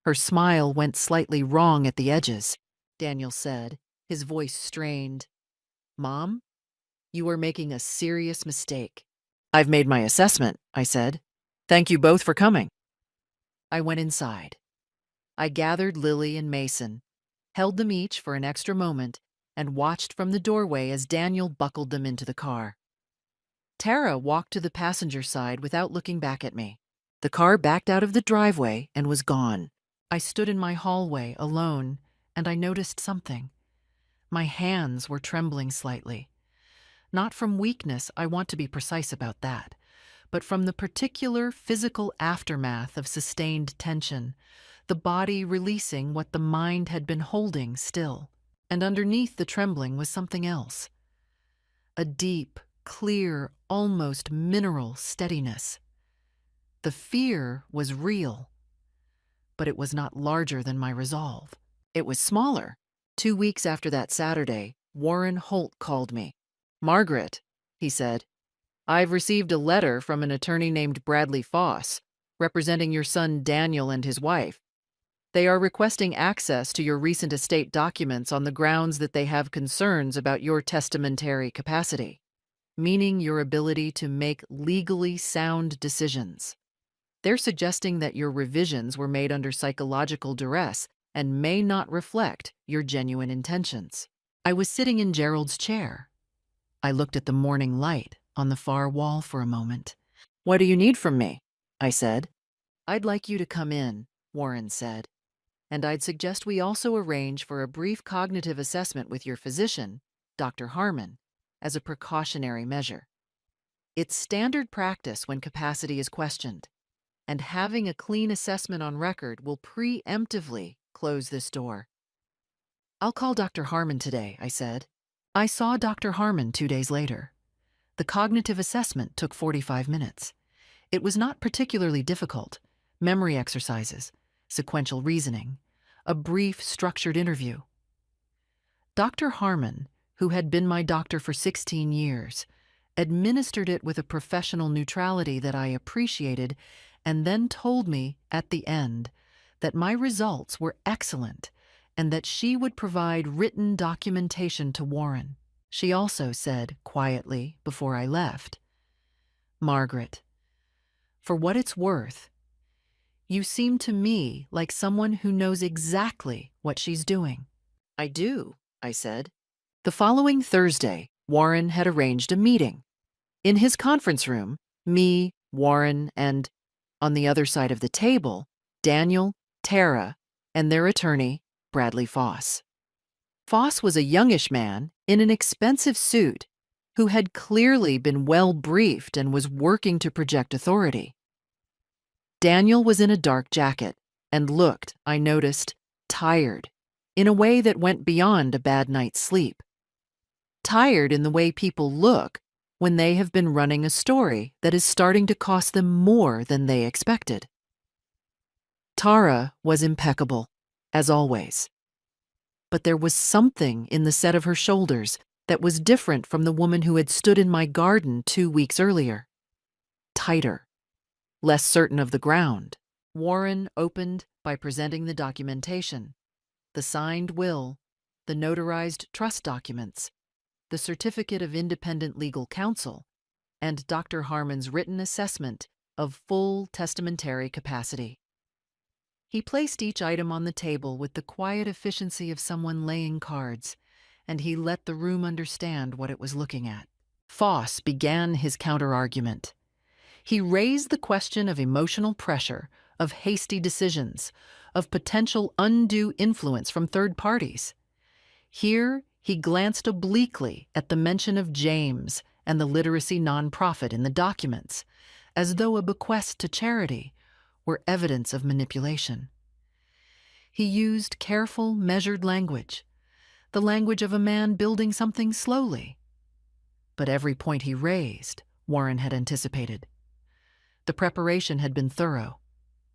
Her smile went slightly wrong at the edges, Daniel said, his voice strained. Mom, you are making a serious mistake. I've made my assessment, I said. Thank you both for coming. I went inside. I gathered Lily and Mason, held them each for an extra moment, and watched from the doorway as Daniel buckled them into the car. Tara walked to the passenger side without looking back at me. The car backed out of the driveway and was gone. I stood in my hallway alone, and I noticed something. My hands were trembling slightly. Not from weakness, I want to be precise about that, but from the particular physical aftermath of sustained tension, the body releasing what the mind had been holding still. And underneath the trembling was something else. A deep, clear, almost mineral steadiness. The fear was real, but it was not larger than my resolve. It was smaller. 2 weeks after that Saturday, Warren Holt called me. Margaret, he said, I've received a letter from an attorney named Bradley Foss, representing your son Daniel and his wife. They are requesting access to your recent estate documents on the grounds that they have concerns about your testamentary capacity, meaning your ability to make legally sound decisions. They're suggesting that your revisions were made under psychological duress and may not reflect your genuine intentions. I was sitting in Gerald's chair. I looked at the morning light on the far wall for a moment. What do you need from me? I said. I'd like you to come in, Warren said. And I'd suggest we also arrange for a brief cognitive assessment with your physician, Dr. Harmon, as a precautionary measure. It's standard practice when capacity is questioned, and having a clean assessment on record will preemptively close this door. I'll call Dr. Harmon today, I said. I saw Dr. Harmon 2 days later. The cognitive assessment took 45 minutes. It was not particularly difficult. Memory exercises, sequential reasoning, a brief, structured interview. Dr. Harmon, who had been my doctor for 16 years, administered it with a professional neutrality that I appreciated, and then told me at the end that my results were excellent and that she would provide written documentation to Warren. She also said quietly before I left, Margaret, for what it's worth, you seem to me like someone who knows exactly what she's doing. I do, I said. The following Thursday, Warren had arranged a meeting. In his conference room, me, Warren, and, on the other side of the table, Daniel, Tara, and their attorney, Bradley Foss. Foss was a youngish man in an expensive suit who had clearly been well briefed and was working to project authority. Daniel was in a dark jacket and looked, I noticed, tired, in a way that went beyond a bad night's sleep. Tired in the way people look when they have been running a story that is starting to cost them more than they expected. Tara was impeccable, as always. But there was something in the set of her shoulders that was different from the woman who had stood in my garden 2 weeks earlier. Tighter, less certain of the ground. Warren opened by presenting the documentation: the signed will, the notarized trust documents, the certificate of independent legal counsel, and Dr. Harmon's written assessment of full testamentary capacity. He placed each item on the table with the quiet efficiency of someone laying cards, and he let the room understand what it was looking at. Foss began his counter-argument. He raised the question of emotional pressure, of hasty decisions, of potential undue influence from third parties. Here, he glanced obliquely at the mention of James and the literacy nonprofit in the documents, as though a bequest to charity were evidence of manipulation. He used careful, measured language, the language of a man building something slowly. But every point he raised, Warren had anticipated. The preparation had been thorough,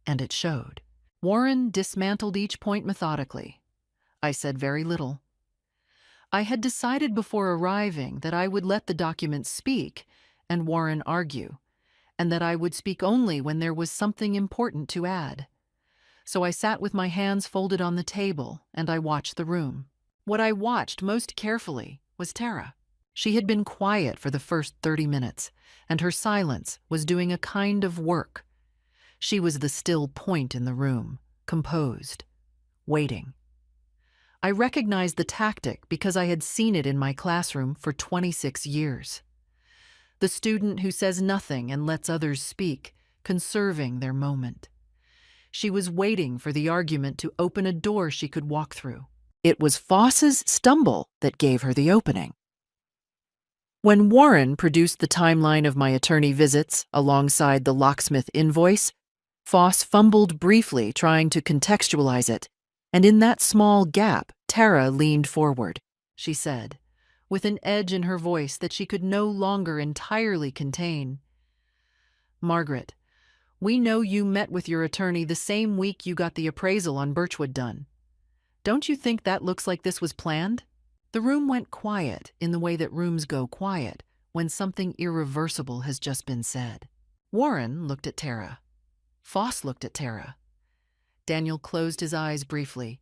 and it showed. Warren dismantled each point methodically. I said very little. I had decided before arriving that I would let the documents speak and Warren argue, and that I would speak only when there was something important to add. So I sat with my hands folded on the table, and I watched the room. What I watched most carefully was Tara. She had been quiet for the first 30 minutes, and her silence was doing a kind of work. She was the still point in the room, composed, waiting. I recognized the tactic because I had seen it in my classroom for 26 years. The student who says nothing and lets others speak, conserving their moment. She was waiting for the argument to open a door she could walk through. It was Foss's stumble that gave her the opening. When Warren produced the timeline of my attorney visits alongside the locksmith invoice, Foss fumbled briefly trying to contextualize it, and in that small gap, Tara leaned forward. She said, with an edge in her voice that she could no longer entirely contain, "Margaret, we know you met with your attorney the same week you got the appraisal on Birchwood done. Don't you think that looks like this was planned?" The room went quiet in the way that rooms go quiet when something irreversible has just been said. Warren looked at Tara. Foss looked at Tara. Daniel closed his eyes briefly,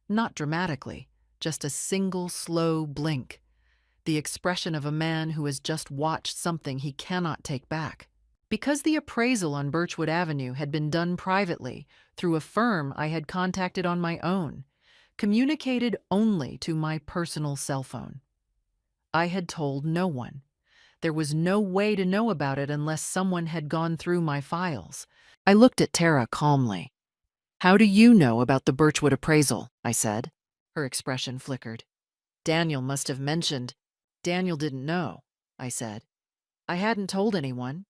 not dramatically, just a single slow blink, the expression of a man who has just watched something he cannot take back. Because the appraisal on Birchwood Avenue had been done privately through a firm I had contacted on my own, communicated only to my personal cell phone. I had told no one. There was no way to know about it unless someone had gone through my files. I looked at Tara calmly. "How do you know about the Birchwood appraisal?" I said. Her expression flickered. "Daniel must have mentioned." "Daniel didn't know," I said. "I hadn't told anyone.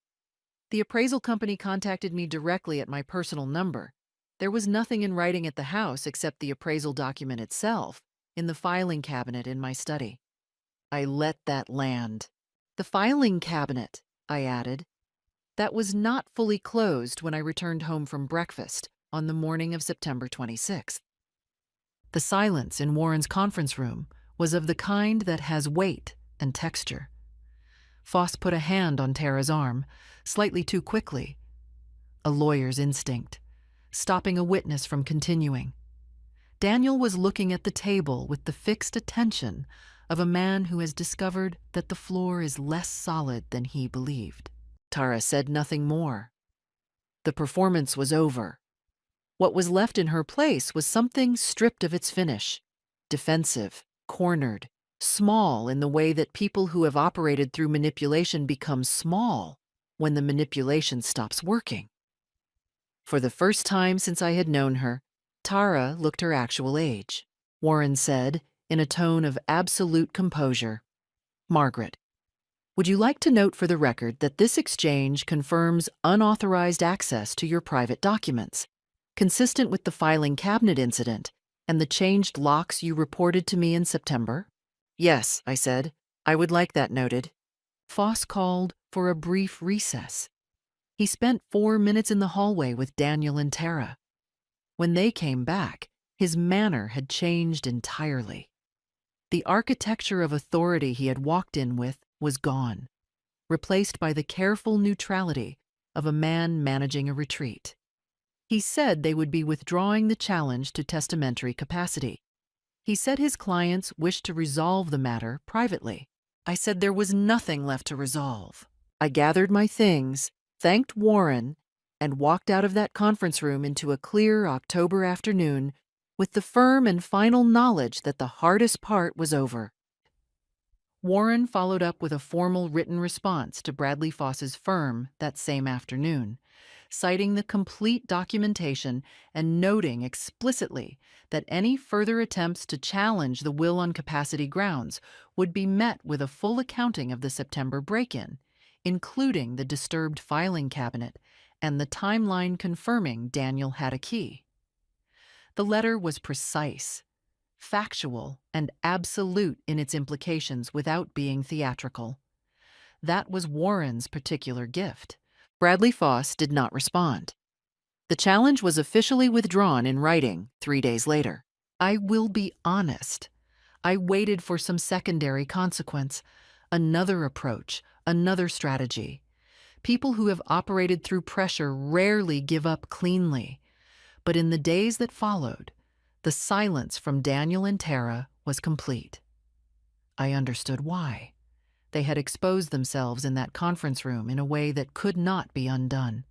The appraisal company contacted me directly at my personal number. There was nothing in writing at the house except the appraisal document itself, in the filing cabinet in my study." I let that land. "The filing cabinet," I added. "That was not fully closed when I returned home from breakfast on the morning of September 26th. The silence in Warren's conference room was of the kind that has weight and texture. Foss put a hand on Tara's arm, slightly too quickly. A lawyer's instinct, stopping a witness from continuing. Daniel was looking at the table with the fixed attention of a man who has discovered that the floor is less solid than he believed. Tara said nothing more. The performance was over. What was left in her place was something stripped of its finish, defensive, cornered, small in the way that people who have operated through manipulation become small when the manipulation stops working. For the first time since I had known her, Tara looked her actual age. Warren said, in a tone of absolute composure, "Margaret, would you like to note for the record that this exchange confirms unauthorized access to your private documents, consistent with the filing cabinet incident and the changed locks you reported to me in September?" "Yes," I said. "I would like that noted." Foss called for a brief recess. He spent 4 minutes in the hallway with Daniel and Tara. When they came back, his manner had changed entirely. The architecture of authority he had walked in with was gone, replaced by the careful neutrality of a man managing a retreat. He said they would be withdrawing the challenge to testamentary capacity. He said his clients wished to resolve the matter privately. I said there was nothing left to resolve. I gathered my things, thanked Warren, and walked out of that conference room into a clear October afternoon with the firm and final knowledge that the hardest part was over. Warren followed up with a formal written response to Bradley Foss's firm that same afternoon, citing the complete documentation and noting explicitly that any further attempts to challenge the will on capacity grounds would be met with a full accounting of the September break-in, including the disturbed filing cabinet and the timeline confirming Daniel had a key. The letter was precise, factual, and absolute in its implications without being theatrical. That was Warren's particular gift. Bradley Foss did not respond. The challenge was officially withdrawn in writing 3 days later. I will be honest. I waited for some secondary consequence, another approach, another strategy. People who have operated through pressure rarely give up cleanly. But in the days that followed, the silence from Daniel and Tara was complete. I understood why. They had exposed themselves in that conference room in a way that could not be undone.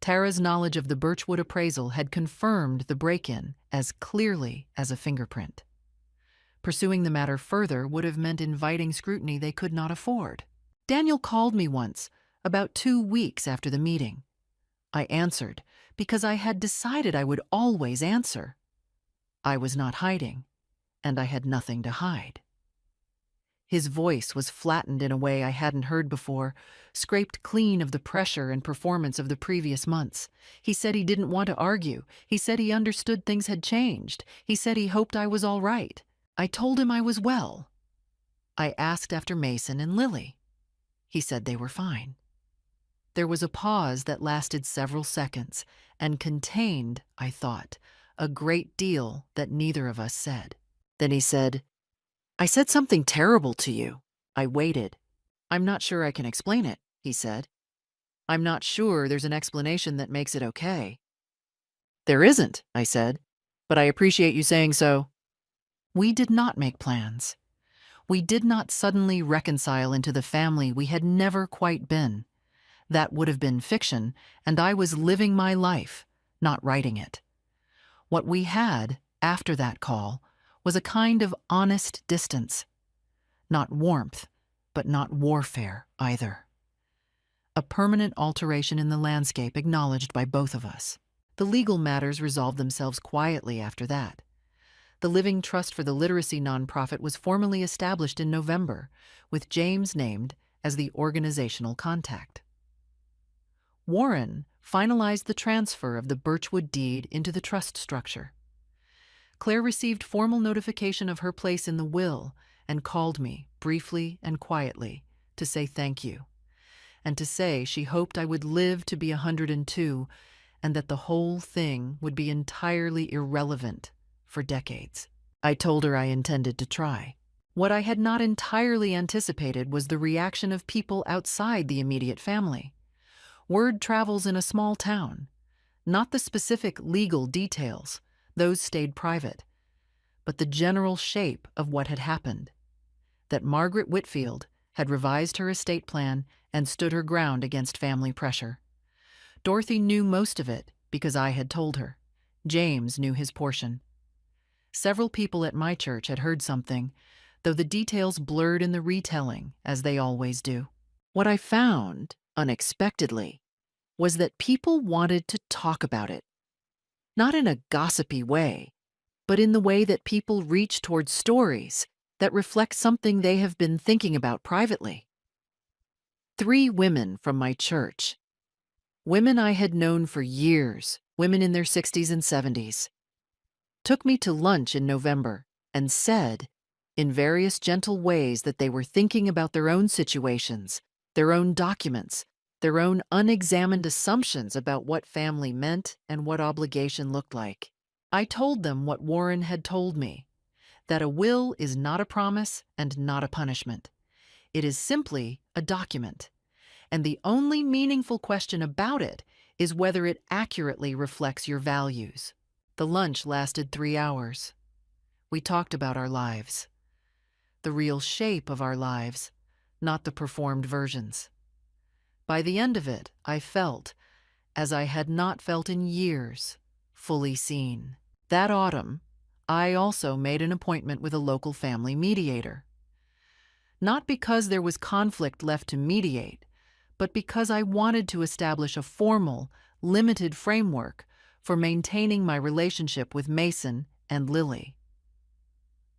Tara's knowledge of the Birchwood appraisal had confirmed the break-in as clearly as a fingerprint. Pursuing the matter further would have meant inviting scrutiny they could not afford. Daniel called me once, about 2 weeks after the meeting. I answered because I had decided I would always answer. I was not hiding, and I had nothing to hide. His voice was flattened in a way I hadn't heard before, scraped clean of the pressure and performance of the previous months. He said he didn't want to argue. He said he understood things had changed. He said he hoped I was all right. I told him I was well. I asked after Mason and Lily. He said they were fine. There was a pause that lasted several seconds and contained, I thought, a great deal that neither of us said. Then he said, "I said something terrible to you." I waited. "I'm not sure I can explain it," he said. "I'm not sure there's an explanation that makes it okay." "There isn't," I said, "but I appreciate you saying so." We did not make plans. We did not suddenly reconcile into the family we had never quite been. That would have been fiction, and I was living my life, not writing it. What we had, after that call, was a kind of honest distance. Not warmth, but not warfare either. A permanent alteration in the landscape acknowledged by both of us. The legal matters resolved themselves quietly after that. The Living Trust for the Literacy nonprofit was formally established in November, with James named as the organizational contact. Warren finalized the transfer of the Birchwood deed into the trust structure. Claire received formal notification of her place in the will and called me, briefly and quietly, to say thank you, and to say she hoped I would live to be 102 and that the whole thing would be entirely irrelevant for decades. I told her I intended to try. What I had not entirely anticipated was the reaction of people outside the immediate family. Word travels in a small town. Not the specific legal details, those stayed private, but the general shape of what had happened. That Margaret Whitfield had revised her estate plan and stood her ground against family pressure. Dorothy knew most of it because I had told her. James knew his portion. Several people at my church had heard something, though the details blurred in the retelling, as they always do. What I found, unexpectedly, was that people wanted to talk about it. Not in a gossipy way, but in the way that people reach towards stories that reflect something they have been thinking about privately. 3 women from my church, women I had known for years, women in their 60s and 70s, took me to lunch in November and said, in various gentle ways that they were thinking about their own situations, their own documents, their own unexamined assumptions about what family meant and what obligation looked like. I told them what Warren had told me, that a will is not a promise and not a punishment. It is simply a document, and the only meaningful question about it is whether it accurately reflects your values. The lunch lasted 3 hours. We talked about our lives, the real shape of our lives, not the performed versions. By the end of it, I felt, as I had not felt in years, fully seen. That autumn, I also made an appointment with a local family mediator. Not because there was conflict left to mediate, but because I wanted to establish a formal, limited framework for maintaining my relationship with Mason and Lily.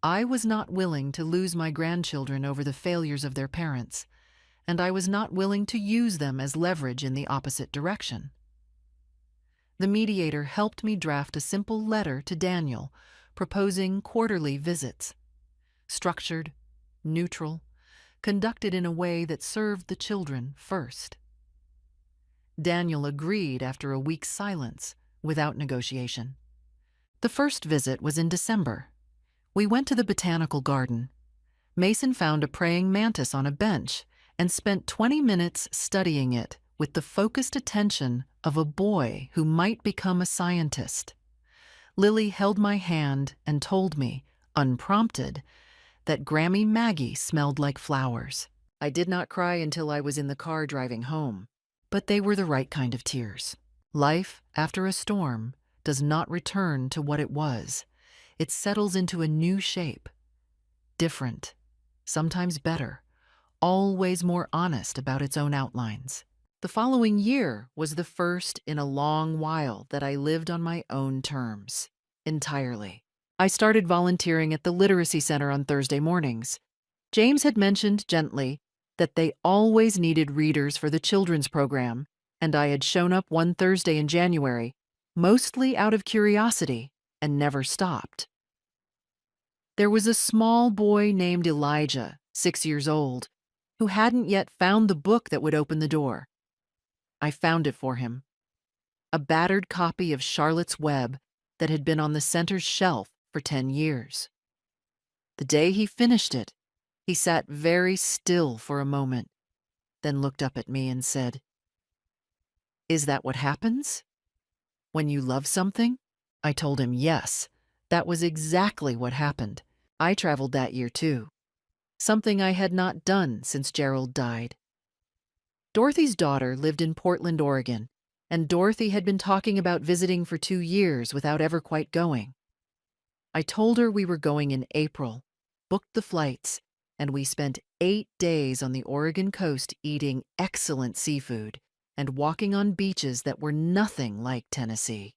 I was not willing to lose my grandchildren over the failures of their parents, and I was not willing to use them as leverage in the opposite direction. The mediator helped me draft a simple letter to Daniel proposing quarterly visits, structured, neutral, conducted in a way that served the children first. Daniel agreed after a week's silence, without negotiation. The first visit was in December. We went to the botanical garden. Mason found a praying mantis on a bench and spent 20 minutes studying it with the focused attention of a boy who might become a scientist. Lily held my hand and told me, unprompted, that Grammy Maggie smelled like flowers. I did not cry until I was in the car driving home, but they were the right kind of tears. Life, after a storm, does not return to what it was. It settles into a new shape, different, sometimes better, always more honest about its own outlines. The following year was the first in a long while that I lived on my own terms, entirely. I started volunteering at the Literacy Center on Thursday mornings. James had mentioned gently that they always needed readers for the children's program, and I had shown up one Thursday in January, mostly out of curiosity, and never stopped. There was a small boy named Elijah, 6 years old, who hadn't yet found the book that would open the door. I found it for him. A battered copy of Charlotte's Web that had been on the center's shelf for 10 years. The day he finished it, he sat very still for a moment, then looked up at me and said, "Is that what happens? When you love something?" I told him yes, that was exactly what happened. I traveled that year too, something I had not done since Gerald died. Dorothy's daughter lived in Portland, Oregon, and Dorothy had been talking about visiting for 2 years without ever quite going. I told her we were going in April, booked the flights, and we spent 8 days on the Oregon coast eating excellent seafood and walking on beaches that were nothing like Tennessee.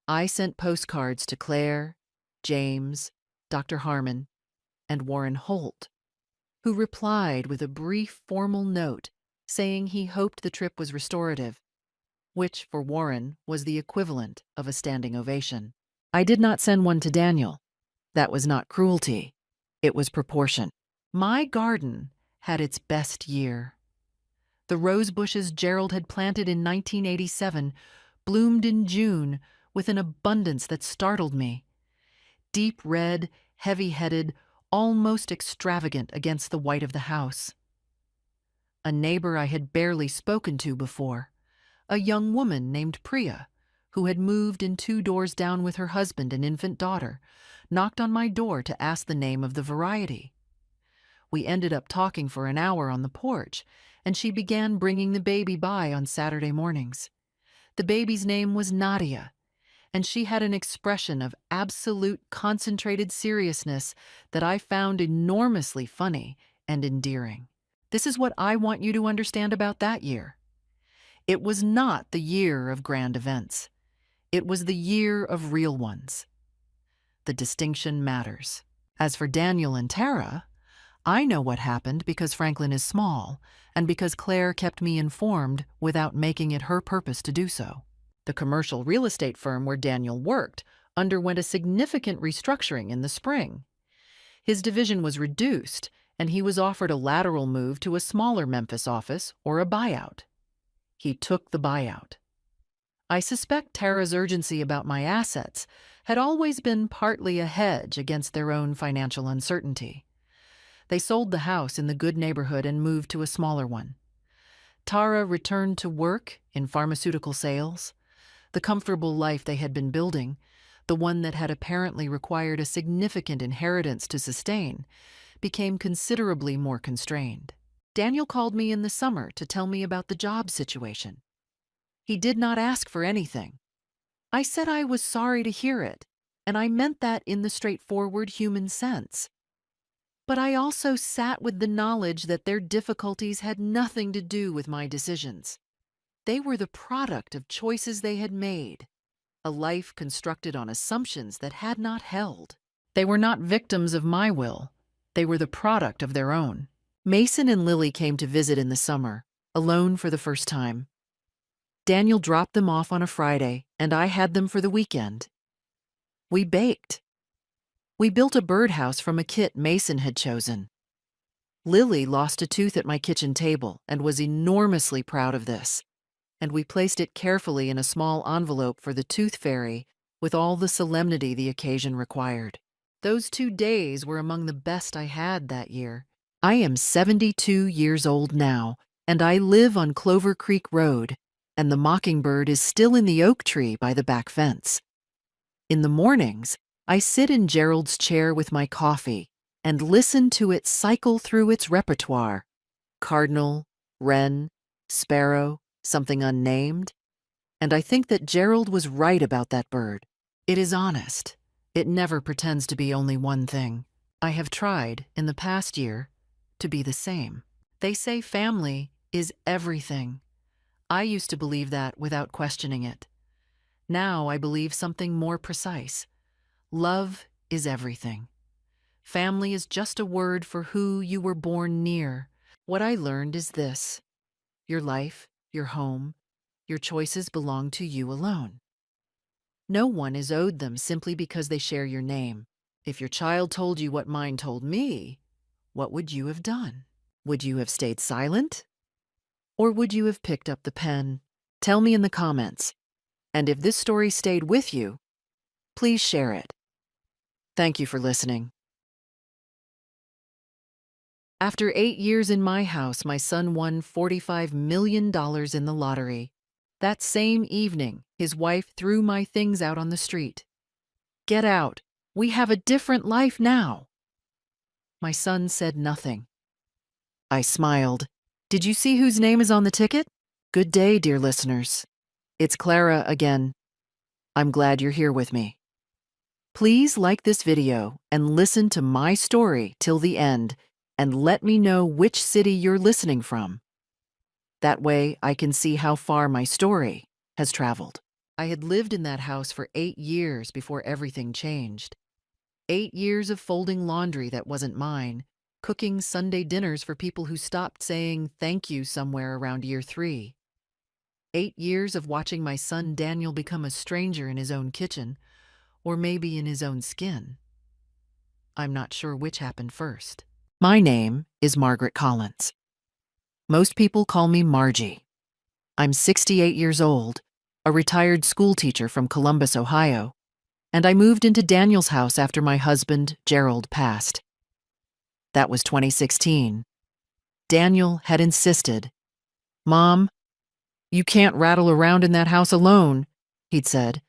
I sent postcards to Claire, James, Dr. Harmon, and Warren Holt, who replied with a brief formal note saying he hoped the trip was restorative, which for Warren was the equivalent of a standing ovation. I did not send one to Daniel. That was not cruelty. It was proportion. My garden had its best year. The rose bushes Gerald had planted in 1987 bloomed in June with an abundance that startled me. Deep red, heavy-headed, almost extravagant against the white of the house. A neighbor I had barely spoken to before, a young woman named Priya, who had moved in 2 doors down with her husband and infant daughter, knocked on my door to ask the name of the variety. We ended up talking for an hour on the porch, and she began bringing the baby by on Saturday mornings. The baby's name was Nadia, and she had an expression of absolute concentrated seriousness that I found enormously funny and endearing. This is what I want you to understand about that year. It was not the year of grand events. It was the year of real ones. The distinction matters. As for Daniel and Tara, I know what happened because Franklin is small and because Claire kept me informed without making it her purpose to do so. The commercial real estate firm where Daniel worked underwent a significant restructuring in the spring. His division was reduced, and he was offered a lateral move to a smaller Memphis office or a buyout. He took the buyout. I suspect Tara's urgency about my assets had always been partly a hedge against their own financial uncertainty. They sold the house in the good neighborhood and moved to a smaller one. Tara returned to work in pharmaceutical sales. The comfortable life they had been building, the one that had apparently required a significant inheritance to sustain, became considerably more constrained. Daniel called me in the summer to tell me about the job situation. He did not ask for anything. I said I was sorry to hear it, and I meant that in the straightforward human sense. But I also sat with the knowledge that their difficulties had nothing to do with my decisions. They were the product of choices they had made, a life constructed on assumptions that had not held. They were not victims of my will. They were the product of their own. Mason and Lily came to visit in the summer, alone for the first time. Daniel dropped them off on a Friday, and I had them for the weekend. We baked. We built a birdhouse from a kit Mason had chosen. Lily lost a tooth at my kitchen table and was enormously proud of this, and we placed it carefully in a small envelope for the tooth fairy with all the solemnity the occasion required. Those 2 days were among the best I had that year. I am 72 years old now, and I live on Clover Creek Road, and the mockingbird is still in the oak tree by the back fence. In the mornings, I sit in Gerald's chair with my coffee and listen to it cycle through its repertoire: cardinal, wren, sparrow, something unnamed. And I think that Gerald was right about that bird. It is honest. It never pretends to be only one thing. I have tried, in the past year, to be the same. They say family is everything. I used to believe that without questioning it. Now I believe something more precise. Love is everything. Family is just a word for who you were born near. What I learned is this: your life, your home, your choices belong to you alone. No one is owed them simply because they share your name. If your child told you what mine told me, what would you have done? Would you have stayed silent? Or would you have picked up the pen? Tell me in the comments. And if this story stayed with you, please share it. Thank you for listening. After 8 years in my house, my son won $45 million in the lottery. That same evening, his wife threw my things out on the street. "Get out. We have a different life now." My son said nothing. I smiled. Did you see whose name is on the ticket? Good day, dear listeners. It's Clara again. I'm glad you're here with me. Please like this video and listen to my story till the end, and let me know which city you're listening from. That way I can see how far my story has traveled. I had lived in that house for 8 years before everything changed. 8 years of folding laundry that wasn't mine, cooking Sunday dinners for people who stopped saying thank you somewhere around year 3. 8 years of watching my son Daniel become a stranger in his own kitchen, or maybe in his own skin. I'm not sure which happened first. My name is Margaret Collins. Most people call me Margie. I'm 68 years old, a retired school teacher from Columbus, Ohio, and I moved into Daniel's house after my husband, Gerald, passed. That was 2016. Daniel had insisted. "Mom, you can't rattle around in that house alone," he'd said,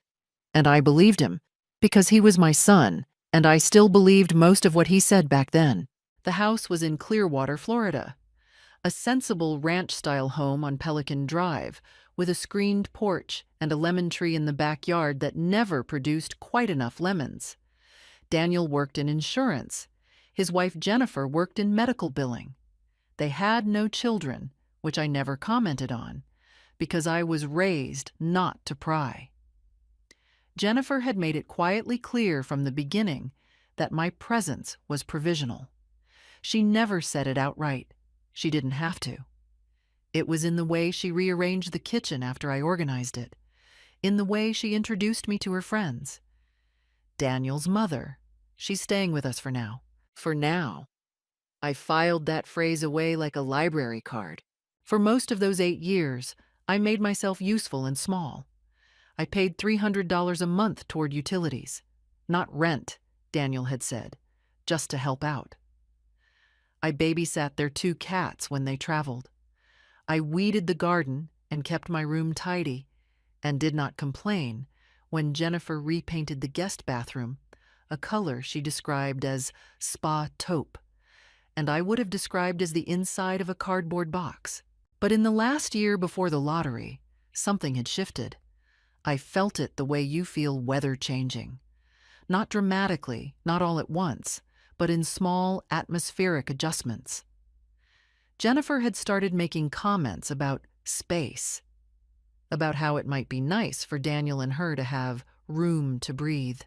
and I believed him, because he was my son, and I still believed most of what he said back then. The house was in Clearwater, Florida, a sensible ranch-style home on Pelican Drive, with a screened porch and a lemon tree in the backyard that never produced quite enough lemons. Daniel worked in insurance. His wife Jennifer worked in medical billing. They had no children, which I never commented on, because I was raised not to pry. Jennifer had made it quietly clear from the beginning that my presence was provisional. She never said it outright. She didn't have to. It was in the way she rearranged the kitchen after I organized it, in the way she introduced me to her friends. Daniel's mother, she's staying with us for now, For now. I filed that phrase away like a library card. For most of those 8 years, I made myself useful and small. I paid $300 a month toward utilities. Not rent, Daniel had said, just to help out. I babysat their 2 cats when they traveled. I weeded the garden and kept my room tidy, and did not complain when Jennifer repainted the guest bathroom, a color she described as spa taupe, and I would have described as the inside of a cardboard box. But in the last year before the lottery, something had shifted. I felt it the way you feel weather changing. Not dramatically, not all at once, but in small atmospheric adjustments. Jennifer had started making comments about space, about how it might be nice for Daniel and her to have room to breathe.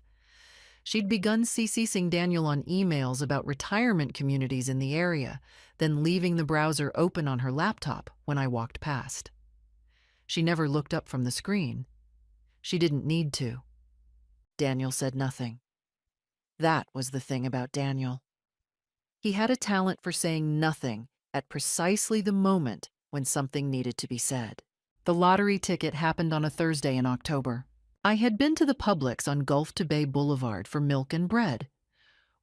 She'd begun CCing Daniel on emails about retirement communities in the area, then leaving the browser open on her laptop when I walked past. She never looked up from the screen. She didn't need to. Daniel said nothing. That was the thing about Daniel. He had a talent for saying nothing at precisely the moment when something needed to be said. The lottery ticket happened on a Thursday in October. I had been to the Publix on Gulf to Bay Boulevard for milk and bread.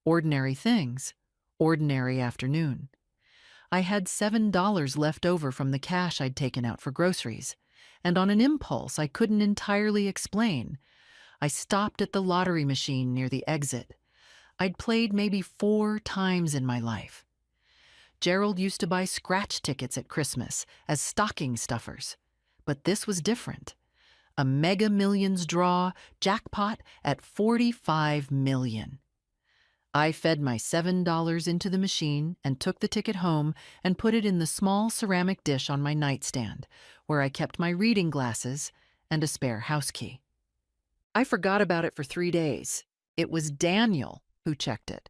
Ordinary things, ordinary afternoon. I had $7 left over from the cash I'd taken out for groceries, and on an impulse I couldn't entirely explain, I stopped at the lottery machine near the exit. I'd played maybe 4 times in my life. Gerald used to buy scratch tickets at Christmas as stocking stuffers, but this was different. A Mega Millions draw, jackpot at $45 million. I fed my $7 into the machine and took the ticket home and put it in the small ceramic dish on my nightstand, where I kept my reading glasses and a spare house key. I forgot about it for 3 days. It was Daniel who checked it.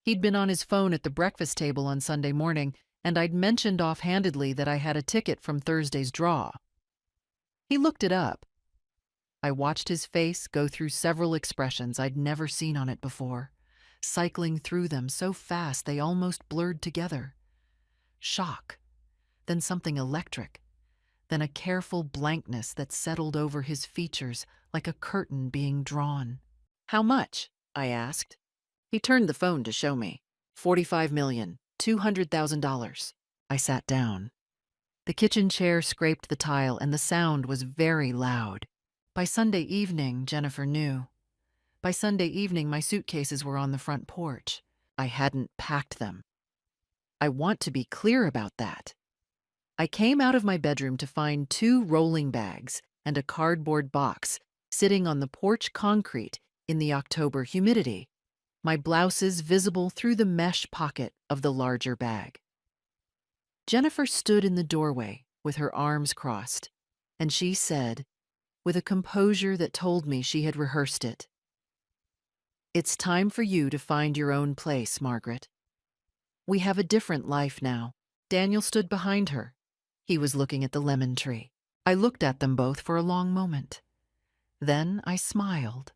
He'd been on his phone at the breakfast table on Sunday morning, and I'd mentioned offhandedly that I had a ticket from Thursday's draw. He looked it up. I watched his face go through several expressions I'd never seen on it before, cycling through them so fast they almost blurred together. Shock, then something electric, then a careful blankness that settled over his features like a curtain being drawn. "How much?" I asked. He turned the phone to show me. $45,200,000. I sat down. The kitchen chair scraped the tile and the sound was very loud. By Sunday evening, Jennifer knew. By Sunday evening, my suitcases were on the front porch. I hadn't packed them. I want to be clear about that. I came out of my bedroom to find 2 rolling bags and a cardboard box sitting on the porch concrete in the October humidity, my blouses visible through the mesh pocket of the larger bag. Jennifer stood in the doorway with her arms crossed, and she said, with a composure that told me she had rehearsed it, "It's time for you to find your own place, Margaret. We have a different life now." Daniel stood behind her. He was looking at the lemon tree. I looked at them both for a long moment. Then I smiled.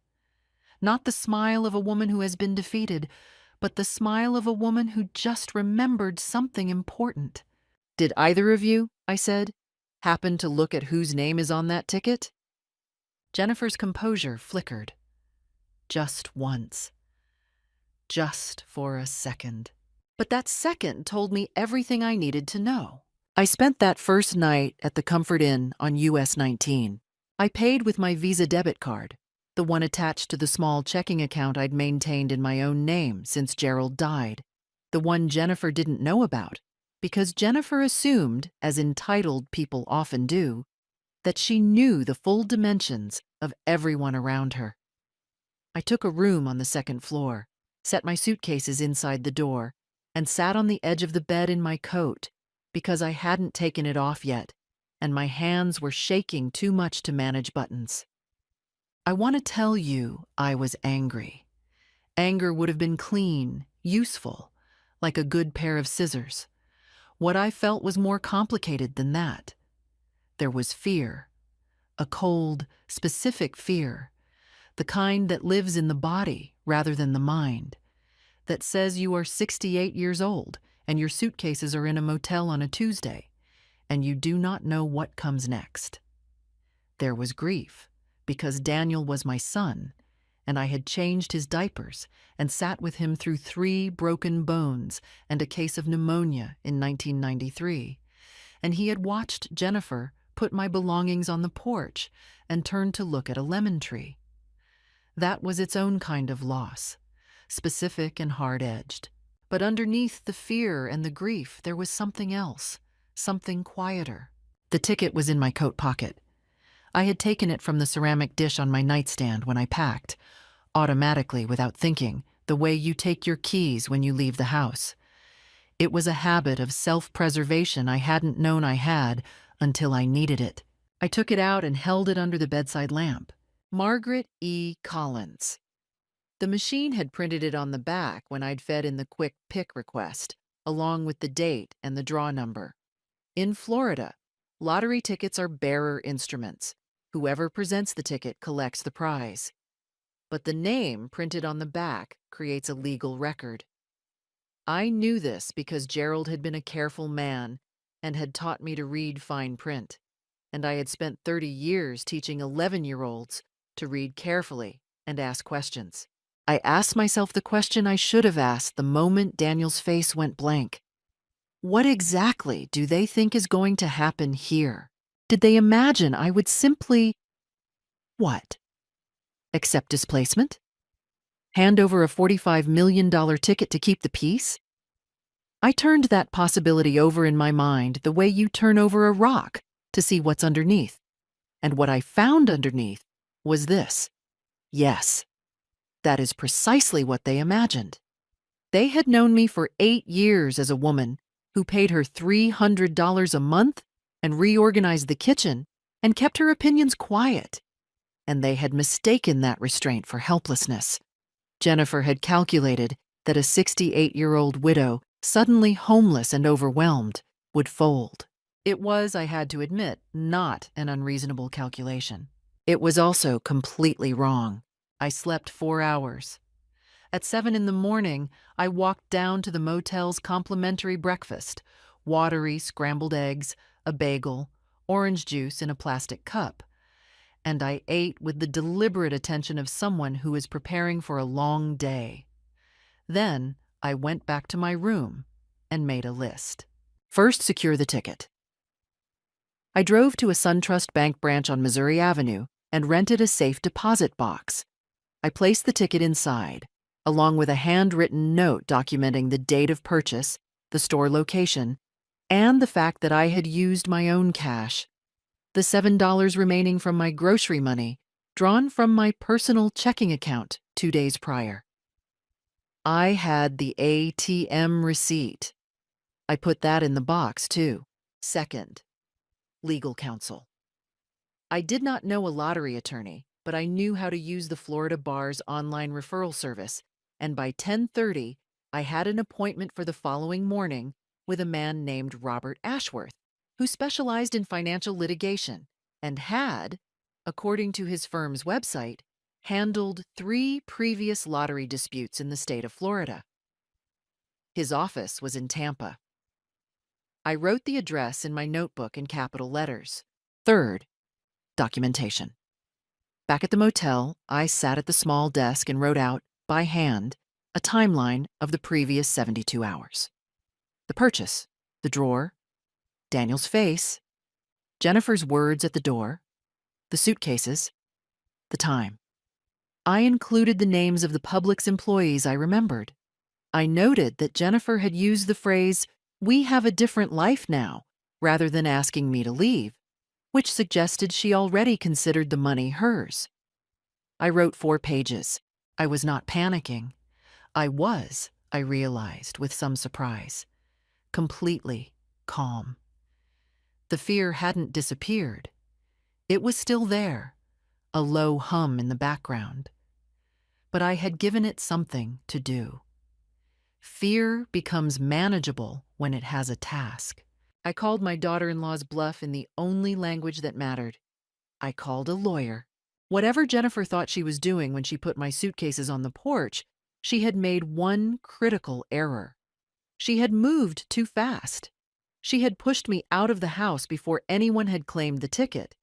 Not the smile of a woman who has been defeated, but the smile of a woman who just remembered something important. "Did either of you," I said, "happen to look at whose name is on that ticket?" Jennifer's composure flickered. Just once. Just for a second. But that second told me everything I needed to know. I spent that first night at the Comfort Inn on US 19. I paid with my Visa debit card, the one attached to the small checking account I'd maintained in my own name since Gerald died, the one Jennifer didn't know about, because Jennifer assumed, as entitled people often do, that she knew the full dimensions of everyone around her. I took a room on the second floor, set my suitcases inside the door, and sat on the edge of the bed in my coat because I hadn't taken it off yet, and my hands were shaking too much to manage buttons. I want to tell you I was angry. Anger would have been clean, useful, like a good pair of scissors. What I felt was more complicated than that. There was fear, a cold, specific fear, the kind that lives in the body rather than the mind, that says you are 68 years old and your suitcases are in a motel on a Tuesday, and you do not know what comes next. There was grief, because Daniel was my son, and I had changed his diapers and sat with him through 3 broken bones and a case of pneumonia in 1993, and he had watched Jennifer put my belongings on the porch and turn to look at a lemon tree. That was its own kind of loss, specific and hard-edged. But underneath the fear and the grief, there was something else, something quieter. The ticket was in my coat pocket. I had taken it from the ceramic dish on my nightstand when I packed, automatically without thinking, the way you take your keys when you leave the house. It was a habit of self-preservation I hadn't known I had until I needed it. I took it out and held it under the bedside lamp. Margaret E. Collins. The machine had printed it on the back when I'd fed in the quick pick request, along with the date and the draw number. In Florida, lottery tickets are bearer instruments. Whoever presents the ticket collects the prize. But the name printed on the back creates a legal record. I knew this because Gerald had been a careful man and had taught me to read fine print, and I had spent 30 years teaching 11-year-olds to read carefully and ask questions. I asked myself the question I should have asked the moment Daniel's face went blank. What exactly do they think is going to happen here? Did they imagine I would simply… what? Accept displacement? Hand over a $45 million ticket to keep the peace? I turned that possibility over in my mind the way you turn over a rock to see what's underneath. And what I found underneath was this. Yes, that is precisely what they imagined. They had known me for 8 years as a woman who paid her $300 a month and reorganized the kitchen and kept her opinions quiet. And they had mistaken that restraint for helplessness. Jennifer had calculated that a 68-year-old widow, suddenly homeless and overwhelmed, would fold. It was, I had to admit, not an unreasonable calculation. It was also completely wrong. I slept 4 hours. At 7 in the morning, I walked down to the motel's complimentary breakfast: watery scrambled eggs, a bagel, orange juice in a plastic cup. And I ate with the deliberate attention of someone who is preparing for a long day. Then I went back to my room and made a list. First, secure the ticket. I drove to a SunTrust Bank branch on Missouri Avenue and rented a safe deposit box. I placed the ticket inside, along with a handwritten note documenting the date of purchase, the store location, and the fact that I had used my own cash, the $7 remaining from my grocery money, drawn from my personal checking account 2 days prior. I had the ATM receipt. I put that in the box, too. Second, legal counsel. I did not know a lottery attorney, but I knew how to use the Florida Bar's online referral service, and by 10:30, I had an appointment for the following morning with a man named Robert Ashworth, who specialized in financial litigation and had, according to his firm's website, handled 3 previous lottery disputes in the state of Florida. His office was in Tampa. I wrote the address in my notebook in capital letters. Third, documentation. Back at the motel, I sat at the small desk and wrote out, by hand, a timeline of the previous 72 hours. The purchase, the drawer, Daniel's face, Jennifer's words at the door, the suitcases, the time. I included the names of the Publix employees I remembered. I noted that Jennifer had used the phrase, "We have a different life now," rather than asking me to leave, which suggested she already considered the money hers. I wrote 4 pages. I was not panicking. I realized with some surprise, completely calm. The fear hadn't disappeared. It was still there, a low hum in the background. But I had given it something to do. Fear becomes manageable when it has a task. I called my daughter-in-law's bluff in the only language that mattered. I called a lawyer. Whatever Jennifer thought she was doing when she put my suitcases on the porch, She had made one critical error. She had moved too fast. She had pushed me out of the house before anyone had claimed the ticket,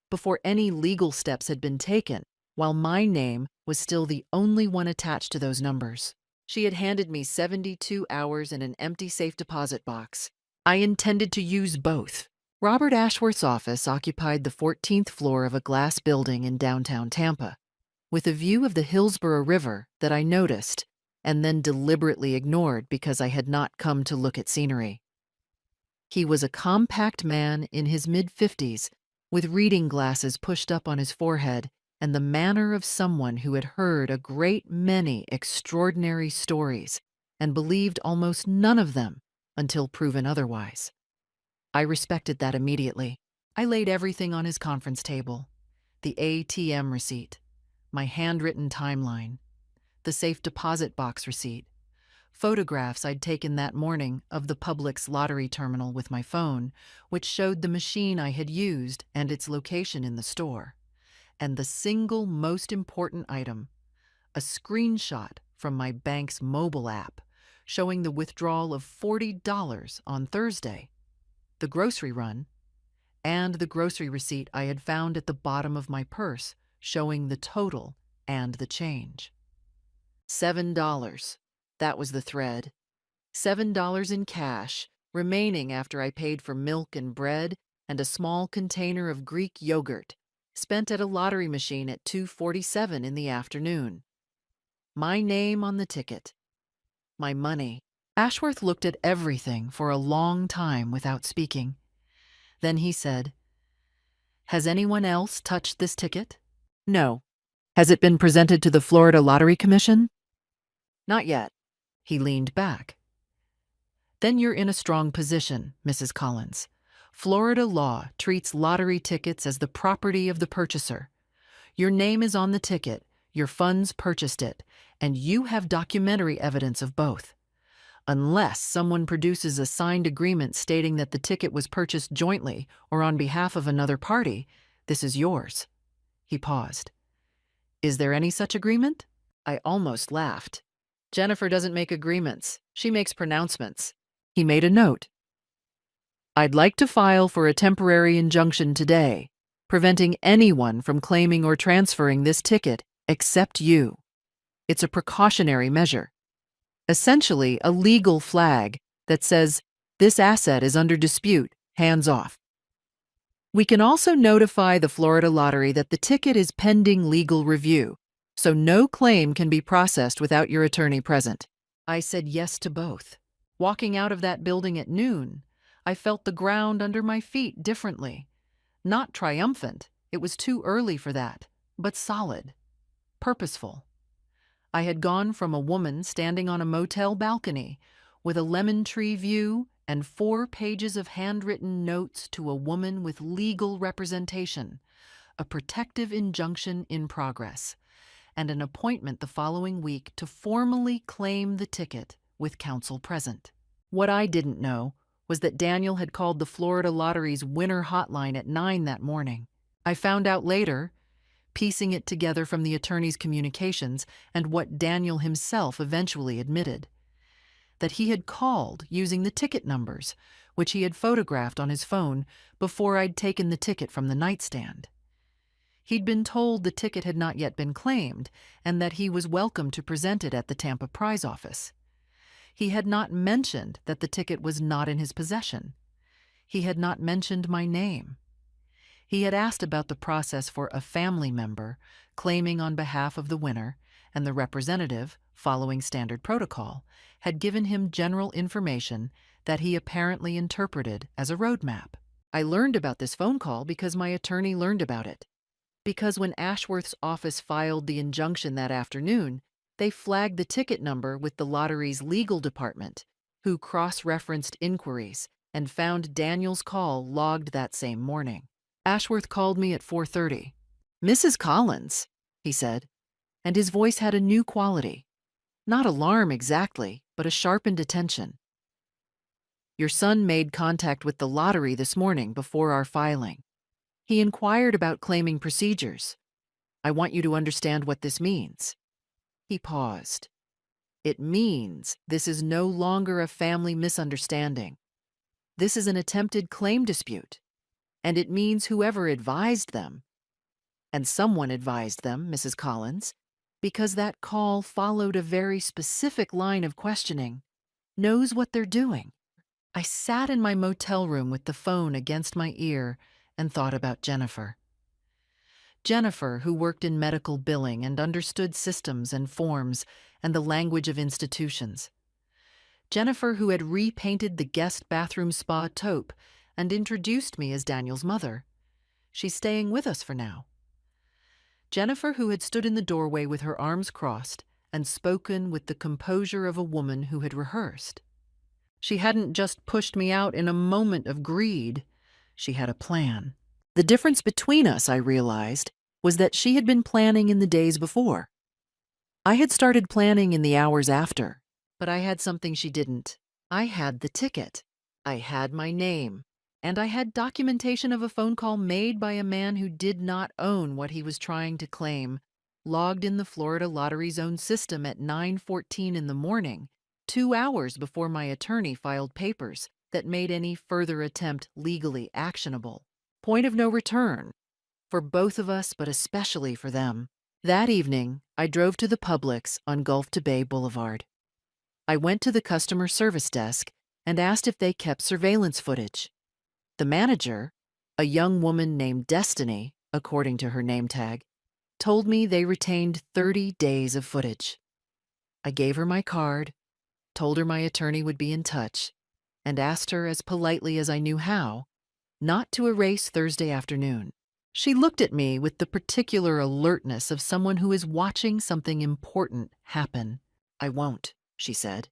before any legal steps had been taken, while my name was still the only one attached to those numbers. She had handed me 72 hours and an empty safe deposit box. I intended to use both. Robert Ashworth's office occupied the 14th floor of a glass building in downtown Tampa, with a view of the Hillsborough River that I noticed and then deliberately ignored because I had not come to look at scenery. He was a compact man in his mid-50s, with reading glasses pushed up on his forehead and the manner of someone who had heard a great many extraordinary stories and believed almost none of them until proven otherwise. I respected that immediately. I laid everything on his conference table: the ATM receipt, my handwritten timeline, the safe deposit box receipt, photographs I'd taken that morning of the Publix lottery terminal with my phone, which showed the machine I had used and its location in the store, and the single most important item, a screenshot from my bank's mobile app showing the withdrawal of $40 on Thursday, the grocery run, and the grocery receipt I had found at the bottom of my purse showing the total and the change. $7. That was the thread. $7 in cash, remaining after I paid for milk and bread and a small container of Greek yogurt, spent at a lottery machine at 2:47 in the afternoon. My name on the ticket. My money. Ashworth looked at everything for a long time without speaking. Then he said, "Has anyone else touched this ticket?" "No." "Has it been presented to the Florida Lottery Commission?" "Not yet." He leaned back. "Then you're in a strong position, Mrs. Collins. Florida law treats lottery tickets as the property of the purchaser. Your name is on the ticket, your funds purchased it, and you have documentary evidence of both. Unless someone produces a signed agreement stating that the ticket was purchased jointly or on behalf of another party, this is yours." He paused. "Is there any such agreement?" I almost laughed. "Jennifer doesn't make agreements. She makes pronouncements." He made a note. "I'd like to file for a temporary injunction today, preventing anyone from claiming or transferring this ticket except you. It's a precautionary measure. Essentially a legal flag that says this asset is under dispute, hands off. We can also notify the Florida Lottery that the ticket is pending legal review, so no claim can be processed without your attorney present." I said yes to both. Walking out of that building at noon, I felt the ground under my feet differently. Not triumphant, it was too early for that, but solid, purposeful. I had gone from a woman standing on a motel balcony with a lemon tree view and 4 pages of handwritten notes to a woman with legal representation, a protective injunction in progress, and an appointment the following week to formally claim the ticket with counsel present. What I didn't know was that Daniel had called the Florida Lottery's winner hotline at 9 that morning. I found out later, piecing it together from the attorney's communications and what Daniel himself eventually admitted, that he had called using the ticket numbers, which he had photographed on his phone before I'd taken the ticket from the nightstand. He'd been told the ticket had not yet been claimed and that he was welcome to present it at the Tampa prize office. He had not mentioned that the ticket was not in his possession. He had not mentioned my name. He had asked about the process for a family member claiming on behalf of the winner, and the representative, following standard protocol, had given him general information that he apparently interpreted as a roadmap. I learned about this phone call because my attorney learned about it. Because when Ashworth's office filed the injunction that afternoon, they flagged the ticket number with the lottery's legal department, who cross-referenced inquiries and found Daniel's call logged that same morning. Ashworth called me at 4:30. "Mrs. Collins," he said, and his voice had a new quality. Not alarm exactly, but a sharpened attention. "Your son made contact with the lottery this morning before our filing. He inquired about claiming procedures. I want you to understand what this means." He paused. It means this is no longer a family misunderstanding. This is an attempted claim dispute, and it means whoever advised them, and someone advised them, Mrs. Collins, because that call followed a very specific line of questioning, knows what they're doing. I sat in my motel room with the phone against my ear and thought about Jennifer. Jennifer, who worked in medical billing and understood systems and forms and the language of institutions. Jennifer, who had repainted the guest bathroom spa taupe and introduced me as Daniel's mother. She's staying with us for now. Jennifer, who had stood in the doorway with her arms crossed and spoken with the composure of a woman who had rehearsed. She hadn't just pushed me out in a moment of greed. She had a plan. The difference between us, I realized, was that she had been planning in the days before. I had started planning in the hours after, but I had something she didn't. I had the ticket. I had my name. And I had documentation of a phone call made by a man who did not own what he was trying to claim, logged in the Florida Lottery's own system at 9:14 in the morning, 2 hours before my attorney filed papers that made any further attempt legally actionable. Point of no return. For both of us, but especially for them. That evening, I drove to the Publix on Gulf to Bay Boulevard. I went to the customer service desk and asked if they kept surveillance footage. The manager, a young woman named Destiny, according to her name tag, told me they retained 30 days of footage. I gave her my card, told her my attorney would be in touch, and asked her as politely as I knew how, not to erase Thursday afternoon. She looked at me with the particular alertness of someone who is watching something important happen. "I won't," she said.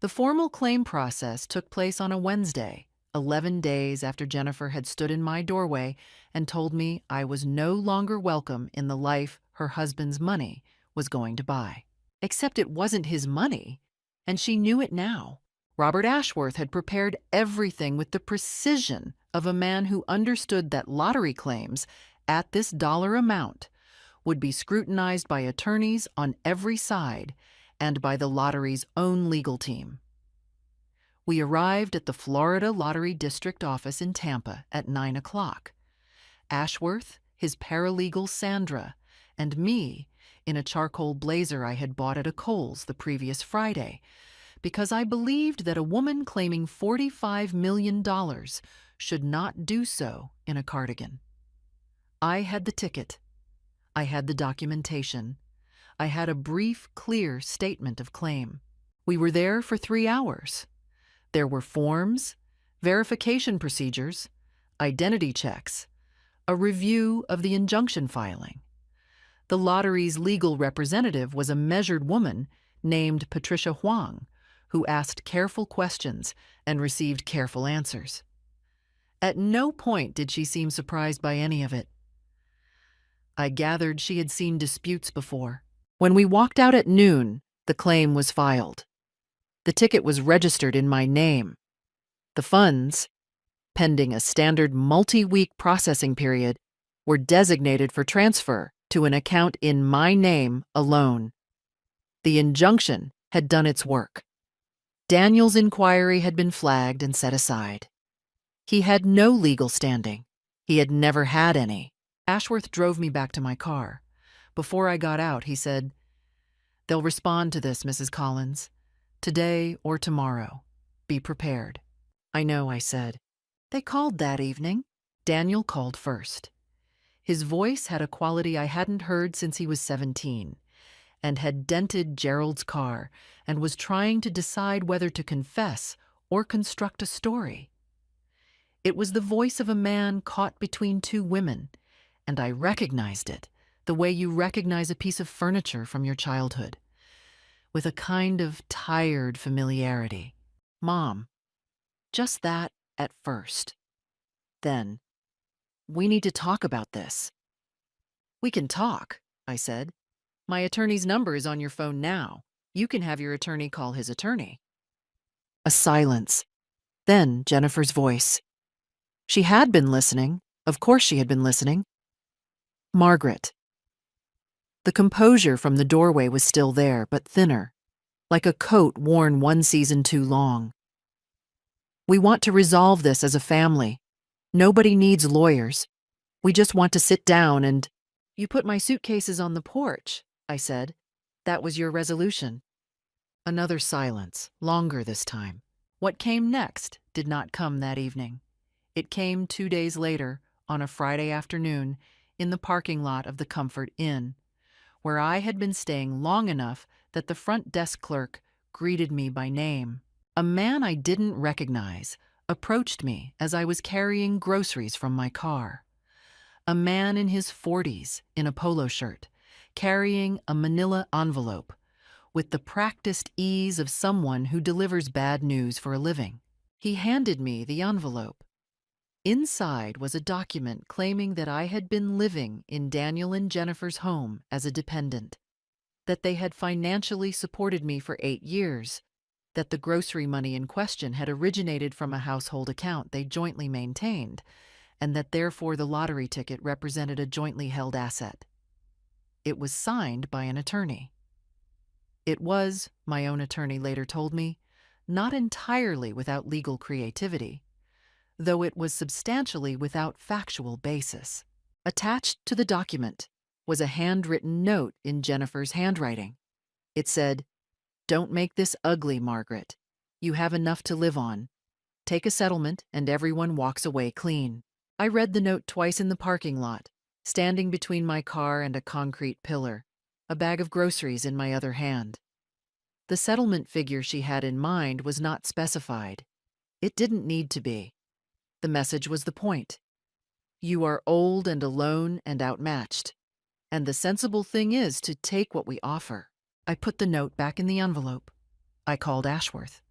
The formal claim process took place on a Wednesday, 11 days after Jennifer had stood in my doorway and told me I was no longer welcome in the life her husband's money was going to buy. Except it wasn't his money, and she knew it now. Robert Ashworth had prepared everything with the precision of a man who understood that lottery claims at this dollar amount would be scrutinized by attorneys on every side and by the lottery's own legal team. We arrived at the Florida Lottery District office in Tampa at 9 o'clock. Ashworth, his paralegal Sandra, and me in a charcoal blazer I had bought at a Kohl's the previous Friday, because I believed that a woman claiming $45 million should not do so in a cardigan. I had the ticket. I had the documentation. I had a brief, clear statement of claim. We were there for 3 hours. There were forms, verification procedures, identity checks, a review of the injunction filing. The lottery's legal representative was a measured woman named Patricia Huang, who asked careful questions and received careful answers. At no point did she seem surprised by any of it. I gathered she had seen disputes before. When we walked out at noon, the claim was filed. The ticket was registered in my name. The funds, pending a standard multi-week processing period, were designated for transfer to an account in my name alone. The injunction had done its work. Daniel's inquiry had been flagged and set aside. He had no legal standing. He had never had any. Ashworth drove me back to my car. Before I got out, he said, "They'll respond to this, Mrs. Collins. Today or tomorrow. Be prepared." "I know," I said. They called that evening. Daniel called first. His voice had a quality I hadn't heard since he was 17, and had dented Gerald's car and was trying to decide whether to confess or construct a story. It was the voice of a man caught between two women, and I recognized it, the way you recognize a piece of furniture from your childhood, with a kind of tired familiarity. "Mom." Just that at first. Then, "We need to talk about this." "We can talk," I said. "My attorney's number is on your phone now. You can have your attorney call his attorney." A silence. Then Jennifer's voice. She had been listening. Of course she had been listening. "Margaret." The composure from the doorway was still there, but thinner. like a coat worn one season too long. We want to resolve this as a family. Nobody needs lawyers. We just want to sit down and— You put my suitcases on the porch, I said. That was your resolution. Another silence, longer this time. What came next did not come that evening. It came 2 days later, on a Friday afternoon, in the parking lot of the Comfort Inn, where I had been staying long enough that the front desk clerk greeted me by name. A man I didn't recognize approached me as I was carrying groceries from my car. A man in his 40s in a polo shirt, carrying a manila envelope, with the practiced ease of someone who delivers bad news for a living. He handed me the envelope. Inside was a document claiming that I had been living in Daniel and Jennifer's home as a dependent, that they had financially supported me for 8 years, that the grocery money in question had originated from a household account they jointly maintained, and that therefore the lottery ticket represented a jointly held asset. It was signed by an attorney. It was, my own attorney later told me, not entirely without legal creativity, though it was substantially without factual basis. Attached to the document was a handwritten note in Jennifer's handwriting. It said, "Don't make this ugly, Margaret. You have enough to live on. Take a settlement and everyone walks away clean." I read the note twice in the parking lot, standing between my car and a concrete pillar, a bag of groceries in my other hand. The settlement figure she had in mind was not specified. It didn't need to be. The message was the point. You are old and alone and outmatched, and the sensible thing is to take what we offer. I put the note back in the envelope. I called Ashworth.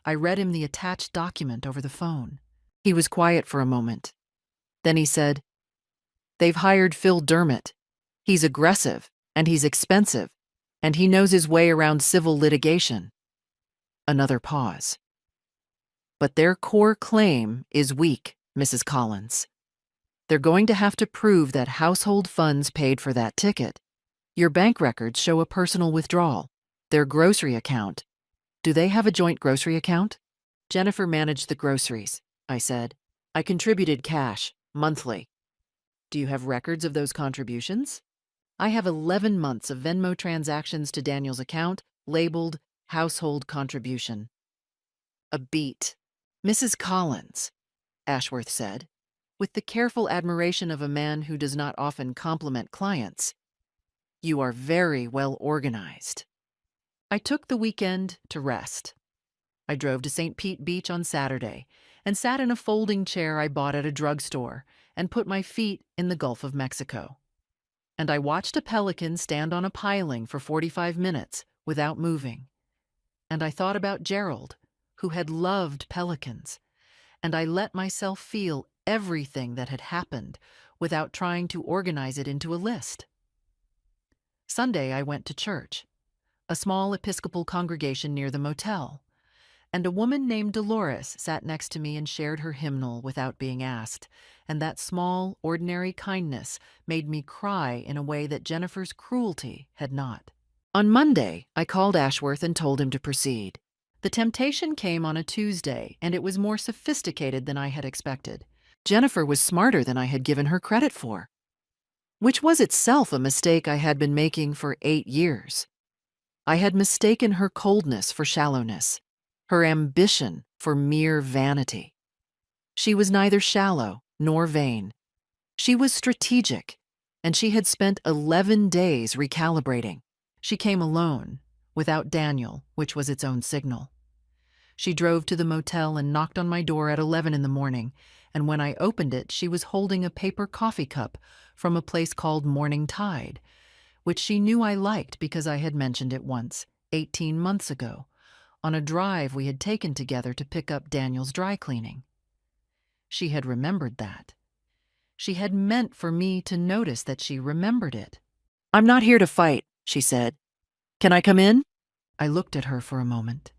I read him the attached document over the phone. He was quiet for a moment. Then he said, "They've hired Phil Dermott. He's aggressive, and he's expensive, and he knows his way around civil litigation." Another pause. "But their core claim is weak, Mrs. Collins. They're going to have to prove that household funds paid for that ticket. Your bank records show a personal withdrawal. Their grocery account. Do they have a joint grocery account?" "Jennifer managed the groceries," I said. "I contributed cash, monthly." "Do you have records of those contributions?" "I have 11 months of Venmo transactions to Daniel's account, labeled household contribution." A beat. "Mrs. Collins," Ashworth said, with the careful admiration of a man who does not often compliment clients, "you are very well organized." I took the weekend to rest. I drove to St. Pete Beach on Saturday and sat in a folding chair I bought at a drugstore and put my feet in the Gulf of Mexico. And I watched a pelican stand on a piling for 45 minutes without moving. And I thought about Gerald, who had loved pelicans, and I let myself feel everything that had happened without trying to organize it into a list. Sunday I went to church, a small Episcopal congregation near the motel, and a woman named Dolores sat next to me and shared her hymnal without being asked, and that small, ordinary kindness made me cry in a way that Jennifer's cruelty had not. On Monday, I called Ashworth and told him to proceed. The temptation came on a Tuesday, and it was more sophisticated than I had expected. Jennifer was smarter than I had given her credit for, which was itself a mistake I had been making for 8 years. I had mistaken her coldness for shallowness, her ambition for mere vanity. She was neither shallow nor vain. She was strategic, and she had spent 11 days recalibrating. She came alone, without Daniel, which was its own signal. She drove to the motel and knocked on my door at 11 in the morning, and when I opened it, she was holding a paper coffee cup from a place called Morning Tide, which she knew I liked because I had mentioned it once, 18 months ago, on a drive we had taken together to pick up Daniel's dry cleaning. She had remembered that. She had meant for me to notice that she remembered it. "I'm not here to fight," she said. "Can I come in?" I looked at her for a moment.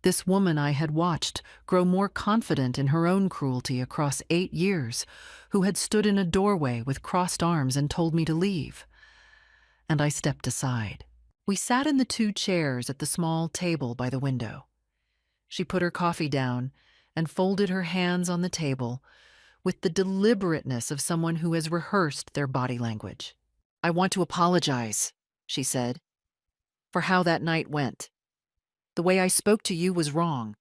This woman I had watched grow more confident in her own cruelty across 8 years, who had stood in a doorway with crossed arms and told me to leave. And I stepped aside. We sat in the two chairs at the small table by the window. She put her coffee down and folded her hands on the table with the deliberateness of someone who has rehearsed their body language. "I want to apologize," she said, "for how that night went. The way I spoke to you was wrong.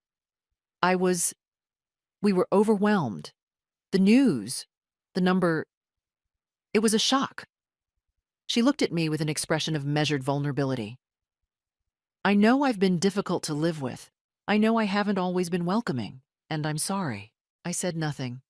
I was we were overwhelmed. The news, the number, it was a shock." She looked at me with an expression of measured vulnerability. "I know I've been difficult to live with. I know I haven't always been welcoming, and I'm sorry." I said nothing.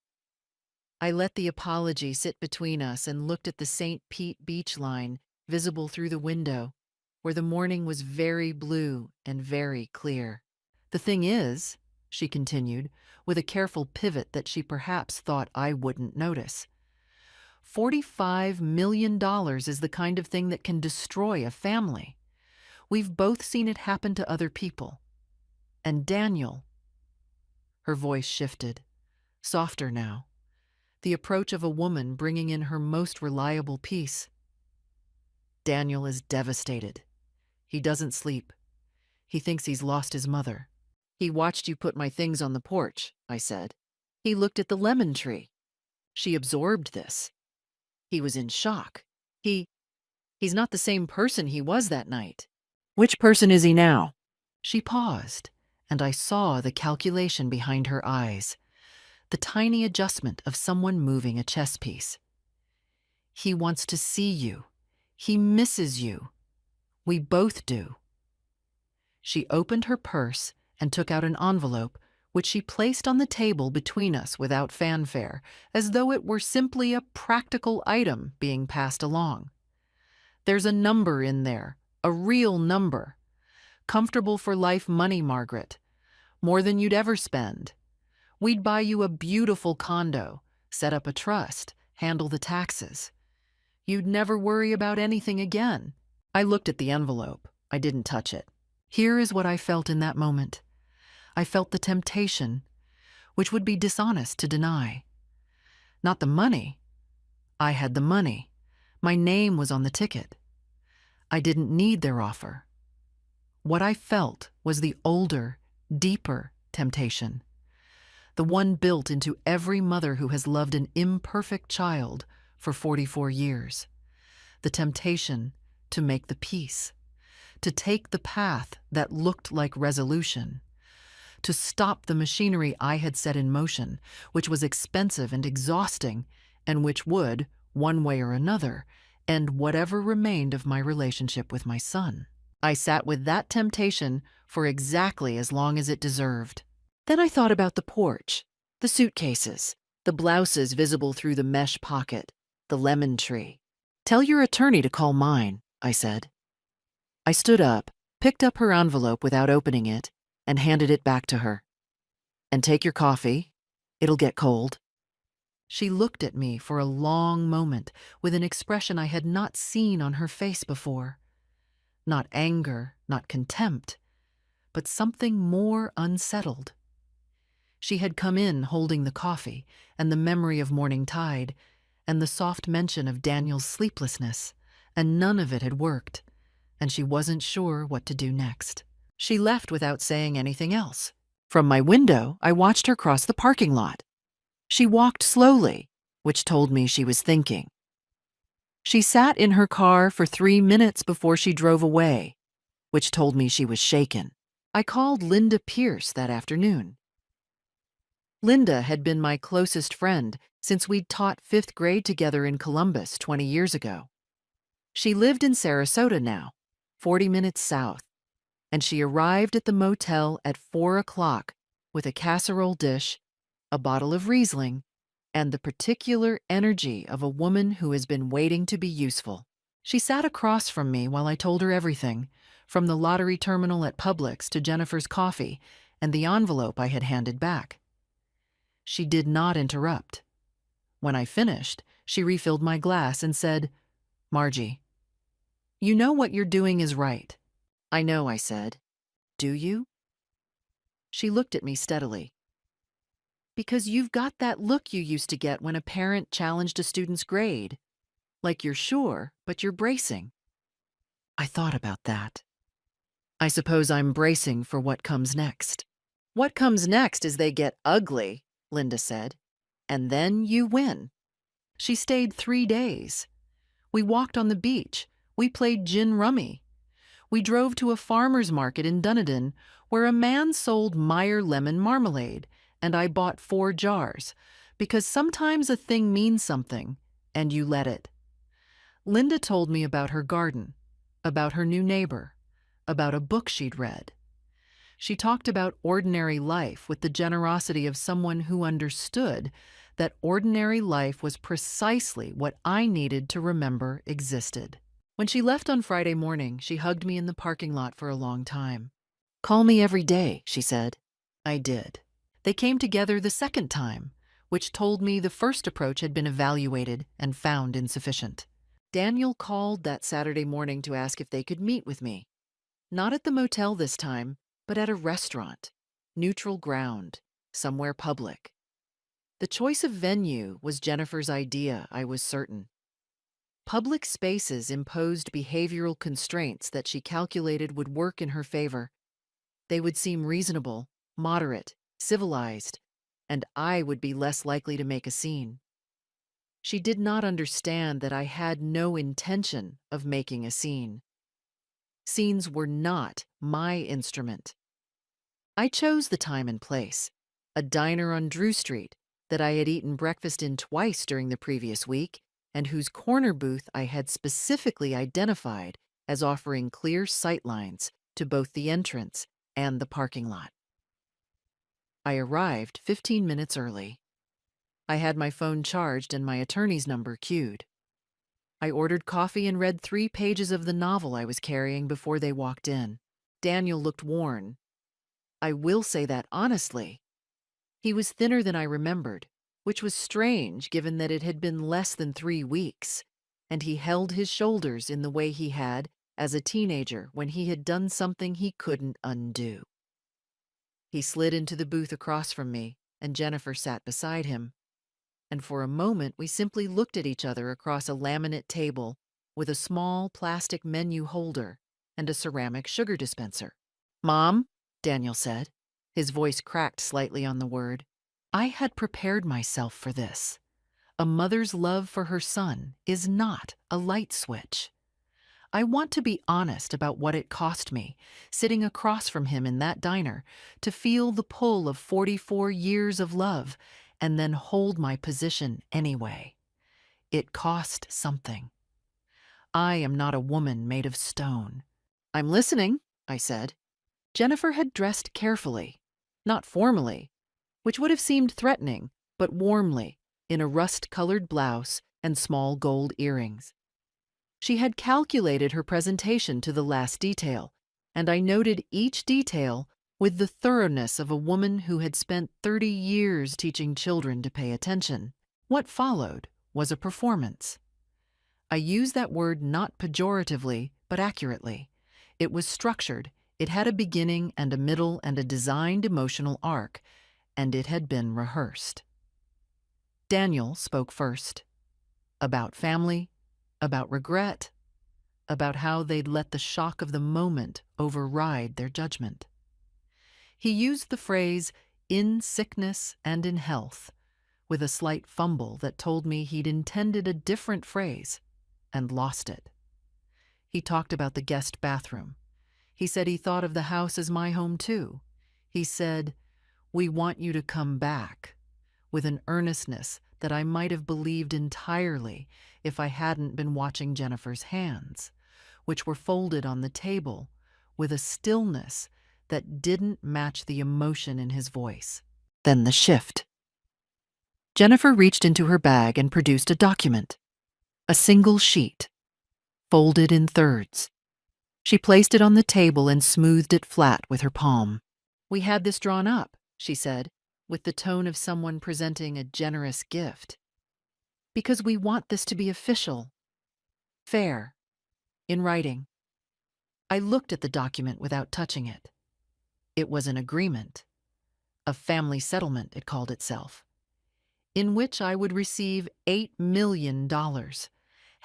I let the apology sit between us and looked at the St. Pete beach line visible through the window, where the morning was very blue and very clear. "The thing is," she continued, with a careful pivot that she perhaps thought I wouldn't notice, $45 million is the kind of thing that can destroy a family. We've both seen it happen to other people. And Daniel—" Her voice shifted, softer now, the approach of a woman bringing in her most reliable piece. "Daniel is devastated. He doesn't sleep. He thinks he's lost his mother. He watched you put my things on the porch," I said. "He looked at the lemon tree. She absorbed this. He was in shock. He's not the same person he was that night." "Which person is he now?" She paused, and I saw the calculation behind her eyes, the tiny adjustment of someone moving a chess piece. "He wants to see you. He misses you. We both do." She opened her purse and took out an envelope, which she placed on the table between us without fanfare, as though it were simply a practical item being passed along. "There's a number in there, a real number. Comfortable for life money, Margaret. More than you'd ever spend. We'd buy you a beautiful condo, set up a trust, handle the taxes. You'd never worry about anything again." I looked at the envelope. I didn't touch it. Here is what I felt in that moment. I felt the temptation, which would be dishonest to deny. Not the money. I had the money. My name was on the ticket. I didn't need their offer. What I felt was the older, deeper temptation, the one built into every mother who has loved an imperfect child for 44 years. The temptation to make the peace, to take the path that looked like resolution, to stop the machinery I had set in motion, which was expensive and exhausting, and which would, one way or another, end whatever remained of my relationship with my son. I sat with that temptation for exactly as long as it deserved. Then I thought about the porch, the suitcases, the blouses visible through the mesh pocket, the lemon tree. "Tell your attorney to call mine," I said. I stood up, picked up her envelope without opening it, and handed it back to her. "And take your coffee. It'll get cold." She looked at me for a long moment with an expression I had not seen on her face before. Not anger, not contempt, but something more unsettled. She had come in holding the coffee and the memory of morning tide and the soft mention of Daniel's sleeplessness, and none of it had worked, and she wasn't sure what to do next. She left without saying anything else. From my window, I watched her cross the parking lot. She walked slowly, which told me she was thinking. She sat in her car for 3 minutes before she drove away, which told me she was shaken. I called Linda Pierce that afternoon. Linda had been my closest friend since we'd taught 5th grade together in Columbus 20 years ago. She lived in Sarasota now, 40 minutes south, and she arrived at the motel at 4 o'clock with a casserole dish, a bottle of Riesling, and the particular energy of a woman who has been waiting to be useful. She sat across from me while I told her everything, from the lottery terminal at Publix to Jennifer's coffee and the envelope I had handed back. She did not interrupt. When I finished, she refilled my glass and said, "Margie, you know what you're doing is right." "I know," I said. "Do you?" She looked at me steadily. "Because you've got that look you used to get when a parent challenged a student's grade. Like you're sure, but you're bracing." I thought about that. I suppose I'm bracing for what comes next. What comes next is they get ugly, Linda said. And then you win. She stayed 3 days. We walked on the beach. We played gin rummy. We drove to a farmer's market in Dunedin where a man sold Meyer lemon marmalade, and I bought 4 jars, because sometimes a thing means something, and you let it. Linda told me about her garden, about her new neighbor, about a book she'd read. She talked about ordinary life with the generosity of someone who understood that ordinary life was precisely what I needed to remember existed. When she left on Friday morning, she hugged me in the parking lot for a long time. "Call me every day," she said. I did. They came together the second time, which told me the first approach had been evaluated and found insufficient. Daniel called that Saturday morning to ask if they could meet with me. Not at the motel this time, but at a restaurant, neutral ground, somewhere public. The choice of venue was Jennifer's idea, I was certain. Public spaces imposed behavioral constraints that she calculated would work in her favor. They would seem reasonable, moderate, civilized, and I would be less likely to make a scene. She did not understand that I had no intention of making a scene. Scenes were not my instrument. I chose the time and place, a diner on Drew Street that I had eaten breakfast in twice during the previous week, and whose corner booth I had specifically identified as offering clear sightlines to both the entrance and the parking lot. I arrived 15 minutes early. I had my phone charged and my attorney's number queued. I ordered coffee and read 3 pages of the novel I was carrying before they walked in. Daniel looked worn. I will say that honestly. He was thinner than I remembered, which was strange given that it had been less than 3 weeks, and he held his shoulders in the way he had as a teenager when he had done something he couldn't undo. He slid into the booth across from me, and Jennifer sat beside him. And for a moment we simply looked at each other across a laminate table with a small plastic menu holder and a ceramic sugar dispenser. "Mom," Daniel said. His voice cracked slightly on the word. I had prepared myself for this. A mother's love for her son is not a light switch. I want to be honest about what it cost me, sitting across from him in that diner, to feel the pull of 44 years of love and then hold my position anyway. It cost something. I am not a woman made of stone. "I'm listening," I said. Jennifer had dressed carefully, not formally, which would have seemed threatening, but warmly, in a rust-colored blouse and small gold earrings. She had calculated her presentation to the last detail, and I noted each detail with the thoroughness of a woman who had spent 30 years teaching children to pay attention. What followed was a performance. I use that word not pejoratively, but accurately. It was structured, it had a beginning and a middle and a designed emotional arc, and it had been rehearsed. Daniel spoke first. About family, about regret, about how they'd let the shock of the moment override their judgment. He used the phrase, "in sickness and in health," with a slight fumble that told me he'd intended a different phrase and lost it. He talked about the guest bathroom. He said he thought of the house as my home too. He said, "We want you to come back," with an earnestness that I might have believed entirely if I hadn't been watching Jennifer's hands, which were folded on the table with a stillness that didn't match the emotion in his voice. Then the shift. Jennifer reached into her bag and produced a document, a single sheet, folded in thirds. She placed it on the table and smoothed it flat with her palm. "We had this drawn up," she said, with the tone of someone presenting a generous gift, "because we want this to be official, fair, in writing." I looked at the document without touching it. It was an agreement, a family settlement, it called itself, in which I would receive $8 million,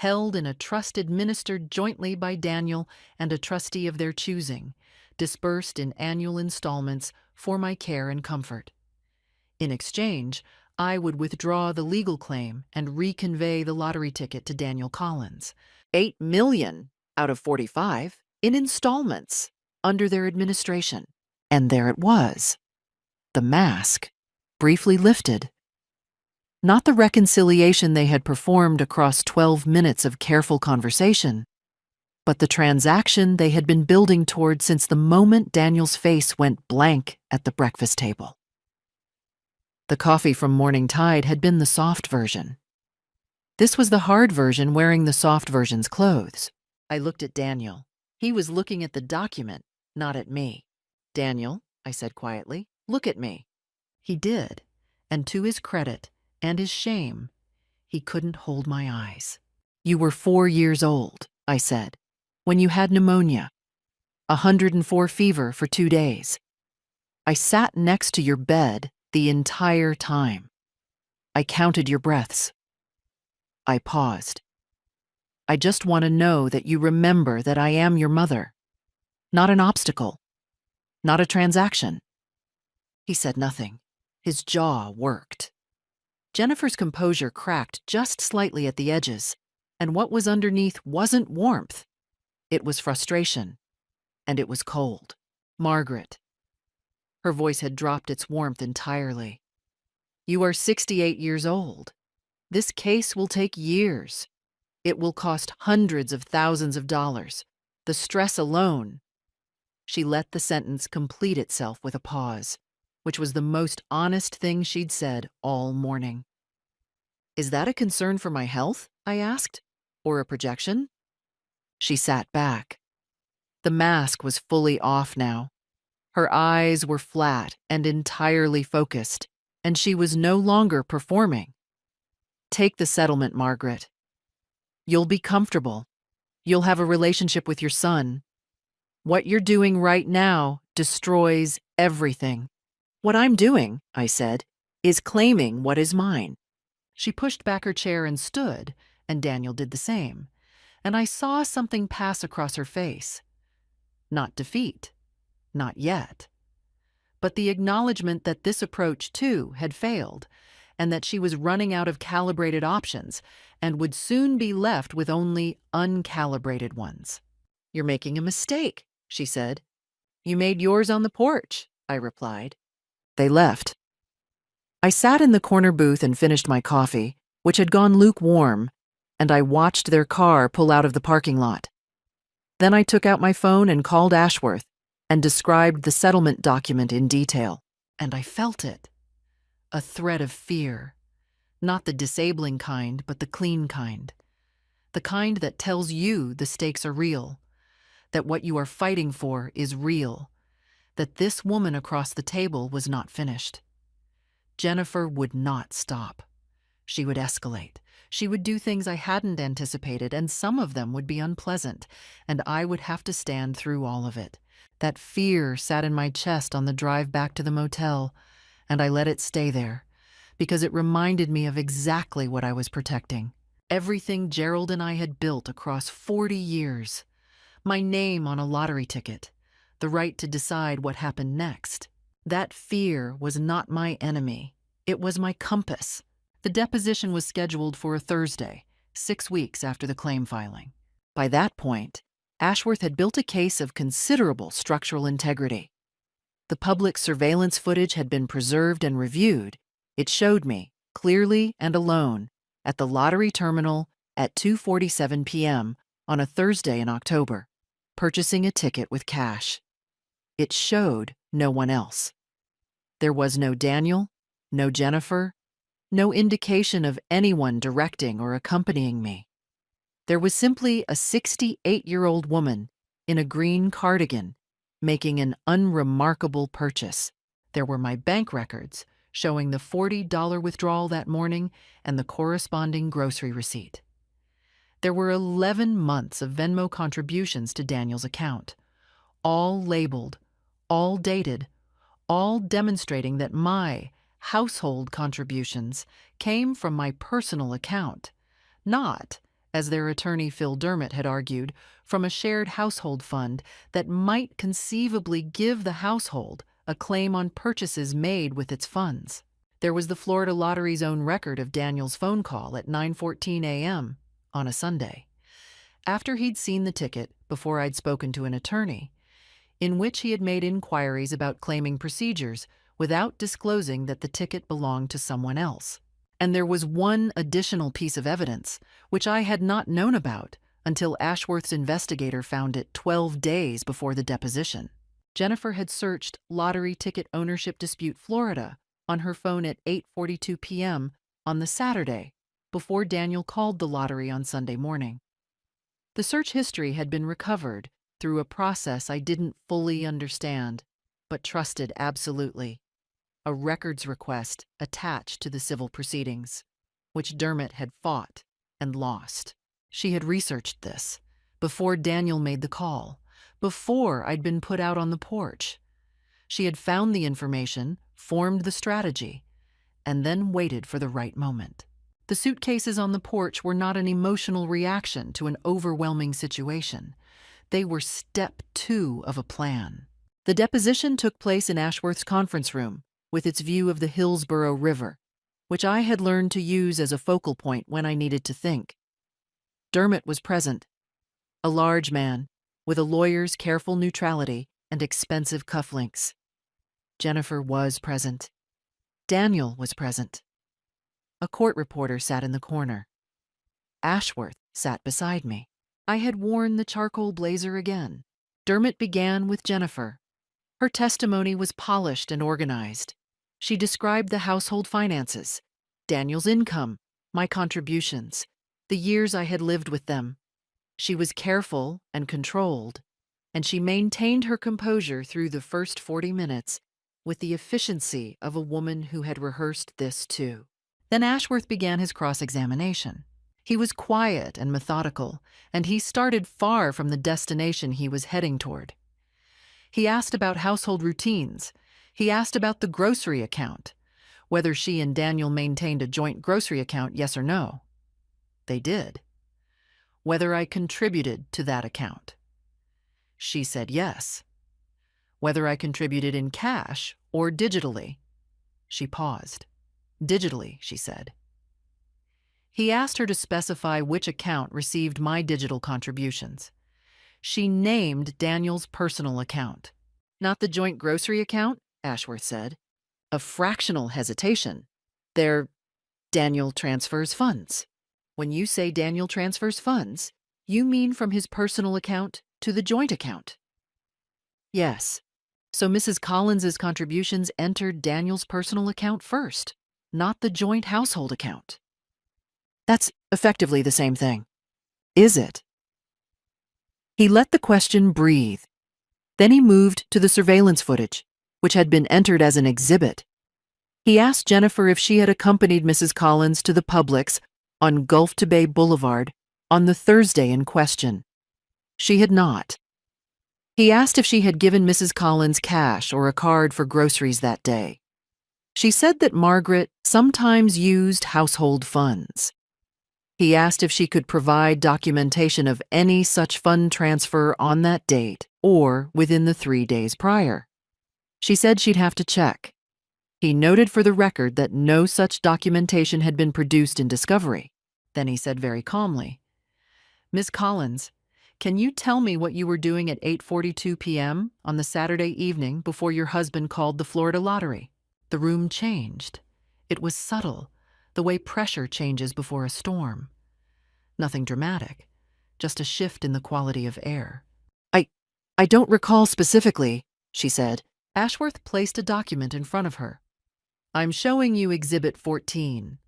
held in a trust administered jointly by Daniel and a trustee of their choosing, dispersed in annual installments for my care and comfort. In exchange, I would withdraw the legal claim and reconvey the lottery ticket to Daniel Collins. 8 million out of 45 in installments under their administration. And there it was. The mask, briefly lifted. Not the reconciliation they had performed across 12 minutes of careful conversation, but the transaction they had been building toward since the moment Daniel's face went blank at the breakfast table. The coffee from Morning Tide had been the soft version. This was the hard version wearing the soft version's clothes. I looked at Daniel. He was looking at the document, not at me. "Daniel," I said quietly, "look at me." He did, and to his credit and his shame, he couldn't hold my eyes. "You were 4 years old," I said, "when you had pneumonia, 104 fever for 2 days. I sat next to your bed the entire time. I counted your breaths." I paused. "I just want to know that you remember that I am your mother. Not an obstacle. Not a transaction." He said nothing. His jaw worked. Jennifer's composure cracked just slightly at the edges, and what was underneath wasn't warmth. It was frustration, and it was cold. "Margaret." Her voice had dropped its warmth entirely. "You are 68 years old. This case will take years. It will cost hundreds of thousands of dollars. The stress alone." She let the sentence complete itself with a pause, which was the most honest thing she'd said all morning. "Is that a concern for my health?" I asked. "Or a projection?" She sat back. The mask was fully off now. Her eyes were flat and entirely focused, and she was no longer performing. "Take the settlement, Margaret. You'll be comfortable. You'll have a relationship with your son. What you're doing right now destroys everything." "What I'm doing," I said, "is claiming what is mine." She pushed back her chair and stood, and Daniel did the same, and I saw something pass across her face. Not defeat. Not yet. But the acknowledgement that this approach, too, had failed, and that she was running out of calibrated options and would soon be left with only uncalibrated ones. "You're making a mistake," she said. "You made yours on the porch," I replied. They left. I sat in the corner booth and finished my coffee, which had gone lukewarm, and I watched their car pull out of the parking lot. Then I took out my phone and called Ashworth and described the settlement document in detail. And I felt it. A thread of fear. Not the disabling kind, but the clean kind. The kind that tells you the stakes are real, that what you are fighting for is real, that this woman across the table was not finished. Jennifer would not stop. She would escalate. She would do things I hadn't anticipated, and some of them would be unpleasant, and I would have to stand through all of it. That fear sat in my chest on the drive back to the motel, and I let it stay there, because it reminded me of exactly what I was protecting. Everything Gerald and I had built across 40 years. My name on a lottery ticket. The right to decide what happened next. That fear was not my enemy. It was my compass. The deposition was scheduled for a Thursday, 6 weeks after the claim filing. By that point, Ashworth had built a case of considerable structural integrity. The public surveillance footage had been preserved and reviewed. It showed me, clearly and alone, at the lottery terminal at 2:47 p.m. on a Thursday in October, purchasing a ticket with cash. It showed no one else. There was no Daniel, no Jennifer, no indication of anyone directing or accompanying me. There was simply a 68-year-old woman in a green cardigan making an unremarkable purchase. There were my bank records showing the $40 withdrawal that morning and the corresponding grocery receipt. There were 11 months of Venmo contributions to Daniel's account, all labeled, all dated, all demonstrating that my household contributions came from my personal account, not, as their attorney Phil Dermott had argued, from a shared household fund that might conceivably give the household a claim on purchases made with its funds. There was the Florida Lottery's own record of Daniel's phone call at 9:14 a.m. on a Sunday, after he'd seen the ticket before I'd spoken to an attorney, in which he had made inquiries about claiming procedures without disclosing that the ticket belonged to someone else. And there was one additional piece of evidence, which I had not known about until Ashworth's investigator found it 12 days before the deposition. Jennifer had searched Lottery Ticket Ownership Dispute Florida on her phone at 8:42 p.m. on the Saturday before Daniel called the lottery on Sunday morning. The search history had been recovered through a process I didn't fully understand, but trusted absolutely. A records request attached to the civil proceedings, which Dermott had fought and lost. She had researched this before Daniel made the call, before I'd been put out on the porch. She had found the information, formed the strategy, and then waited for the right moment. The suitcases on the porch were not an emotional reaction to an overwhelming situation. They were step 2 of a plan. The deposition took place in Ashworth's conference room, with its view of the Hillsborough River, which I had learned to use as a focal point when I needed to think. Dermott was present, a large man with a lawyer's careful neutrality and expensive cufflinks. Jennifer was present. Daniel was present. A court reporter sat in the corner. Ashworth sat beside me. I had worn the charcoal blazer again. Dermott began with Jennifer. Her testimony was polished and organized. She described the household finances, Daniel's income, my contributions, the years I had lived with them. She was careful and controlled, and she maintained her composure through the first 40 minutes with the efficiency of a woman who had rehearsed this too. Then Ashworth began his cross-examination. He was quiet and methodical, and he started far from the destination he was heading toward. He asked about household routines. He asked about the grocery account, whether she and Daniel maintained a joint grocery account, yes or no. They did. Whether I contributed to that account. She said yes. Whether I contributed in cash or digitally. She paused. Digitally, she said. He asked her to specify which account received my digital contributions. She named Daniel's personal account. Not the joint grocery account, Ashworth said. A fractional hesitation. Daniel transfers funds. When you say Daniel transfers funds, you mean from his personal account to the joint account. Yes. So Mrs. Collins's contributions entered Daniel's personal account first, not the joint household account. That's effectively the same thing. Is it? He let the question breathe. Then he moved to the surveillance footage, which had been entered as an exhibit. He asked Jennifer if she had accompanied Mrs. Collins to the Publix on Gulf to Bay Boulevard on the Thursday in question. She had not. He asked if she had given Mrs. Collins cash or a card for groceries that day. She said that Margaret sometimes used household funds. He asked if she could provide documentation of any such fund transfer on that date or within the 3 days prior. She said she'd have to check. He noted for the record that no such documentation had been produced in discovery. Then he said very calmly, "Miss Collins, can you tell me what you were doing at 8:42 p.m. on the Saturday evening before your husband called the Florida Lottery?" The room changed. It was subtle, the way pressure changes before a storm. Nothing dramatic, just a shift in the quality of air. I don't recall specifically," she said. Ashworth placed a document in front of her. "I'm showing you Exhibit 14,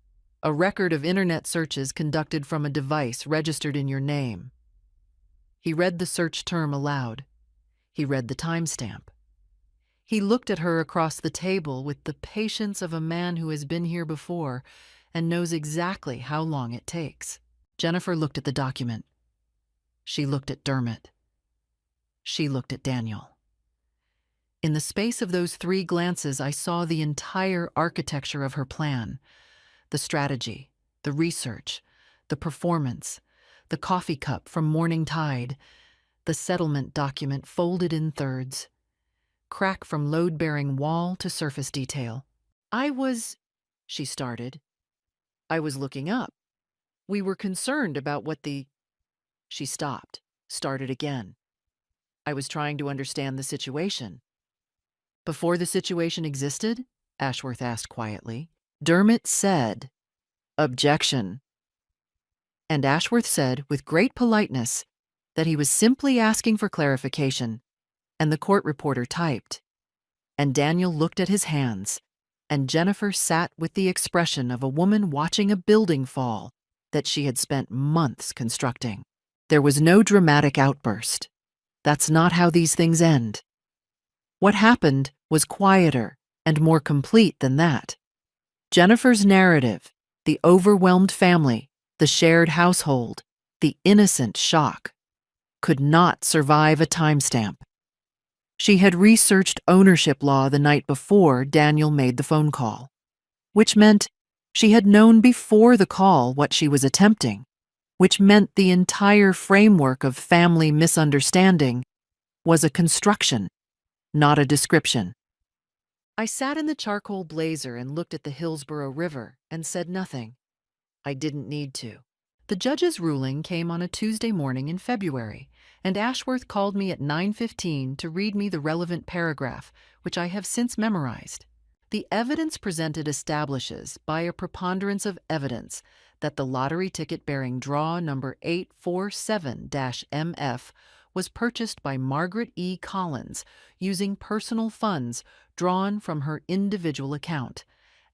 a record of internet searches conducted from a device registered in your name." He read the search term aloud. He read the timestamp. He looked at her across the table with the patience of a man who has been here before and knows exactly how long it takes. Jennifer looked at the document. She looked at Dermott. She looked at Daniel. In the space of those 3 glances, I saw the entire architecture of her plan, the strategy, the research, the performance, the coffee cup from Morning Tide, the settlement document folded in thirds, crack from load-bearing wall to surface detail. She started. I was looking up. We were concerned about what the... She stopped, started again. I was trying to understand the situation. Before the situation existed? Ashworth asked quietly. Dermot said, "Objection." And Ashworth said, with great politeness, that he was simply asking for clarification, and the court reporter typed. And Daniel looked at his hands, and Jennifer sat with the expression of a woman watching a building fall that she had spent months constructing. There was no dramatic outburst. That's not how these things end. What happened was quieter and more complete than that. Jennifer's narrative, the overwhelmed family, the shared household, the innocent shock, could not survive a timestamp. She had researched ownership law the night before Daniel made the phone call, which meant she had known before the call what she was attempting, which meant the entire framework of family misunderstanding was a construction, not a description. I sat in the charcoal blazer and looked at the Hillsborough River and said nothing. I didn't need to. The judge's ruling came on a Tuesday morning in February, and Ashworth called me at 9:15 to read me the relevant paragraph, which I have since memorized. The evidence presented establishes, by a preponderance of evidence, that the lottery ticket bearing draw number 847-MF was purchased by Margaret E. Collins using personal funds drawn from her individual account,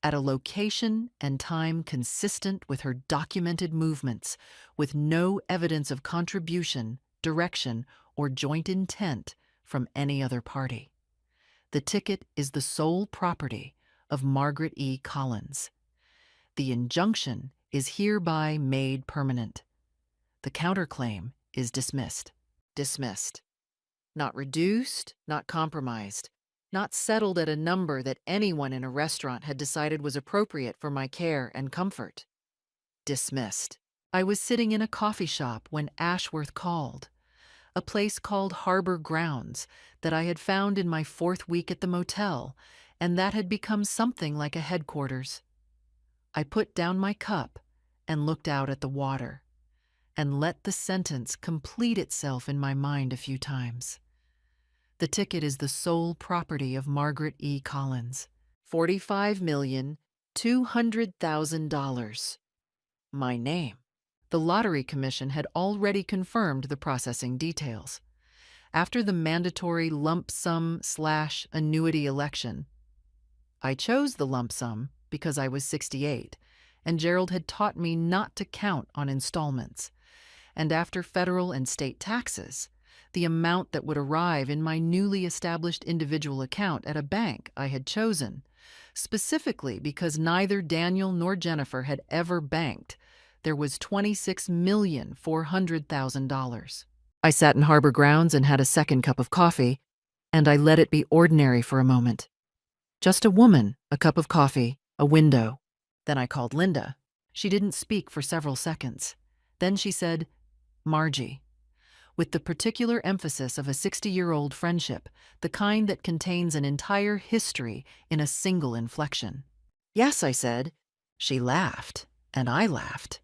at a location and time consistent with her documented movements, with no evidence of contribution, direction, or joint intent from any other party. The ticket is the sole property of Margaret E. Collins. The injunction is hereby made permanent. The counterclaim is dismissed. Dismissed. Not reduced, not compromised, not settled at a number that anyone in a restaurant had decided was appropriate for my care and comfort. Dismissed. I was sitting in a coffee shop when Ashworth called, a place called Harbor Grounds that I had found in my 4th week at the motel, and that had become something like a headquarters. I put down my cup and looked out at the water, and let the sentence complete itself in my mind a few times. The ticket is the sole property of Margaret E. Collins. $45,200,000. My name. The Lottery Commission had already confirmed the processing details. After the mandatory lump sum/annuity election, I chose the lump sum because I was 68, and Gerald had taught me not to count on installments. And after federal and state taxes, the amount that would arrive in my newly established individual account at a bank I had chosen, specifically because neither Daniel nor Jennifer had ever banked, there was $26,400,000. I sat in Harbor Grounds and had a second cup of coffee, and I let it be ordinary for a moment. Just a woman, a cup of coffee, a window. Then I called Linda. She didn't speak for several seconds. Then she said, "Margie," with the particular emphasis of a 60-year-old friendship, the kind that contains an entire history in a single inflection. "Yes," I said. She laughed, and I laughed.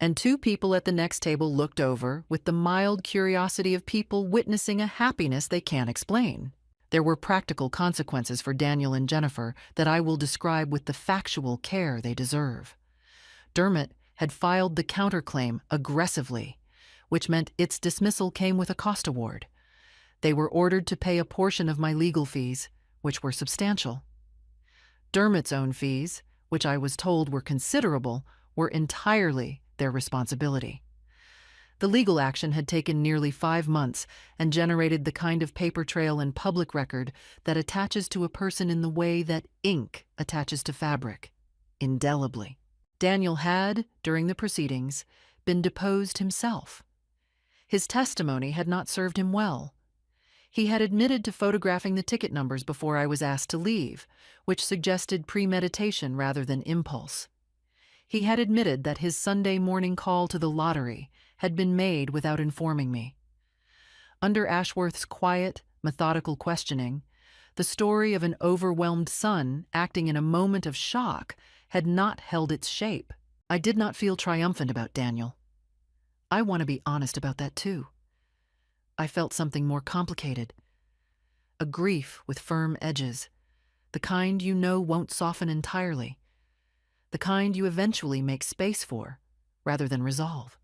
And 2 people at the next table looked over with the mild curiosity of people witnessing a happiness they can't explain. There were practical consequences for Daniel and Jennifer that I will describe with the factual care they deserve. Dermot had filed the counterclaim aggressively, which meant its dismissal came with a cost award. They were ordered to pay a portion of my legal fees, which were substantial. Dermot's own fees, which I was told were considerable, were entirely their responsibility. The legal action had taken nearly 5 months and generated the kind of paper trail and public record that attaches to a person in the way that ink attaches to fabric, indelibly. Daniel had, during the proceedings, been deposed himself. His testimony had not served him well. He had admitted to photographing the ticket numbers before I was asked to leave, which suggested premeditation rather than impulse. He had admitted that his Sunday morning call to the lottery had been made without informing me. Under Ashworth's quiet, methodical questioning, the story of an overwhelmed son acting in a moment of shock had not held its shape. I did not feel triumphant about Daniel. I want to be honest about that too. I felt something more complicated. A grief with firm edges, the kind you know won't soften entirely, the kind you eventually make space for, rather than resolve.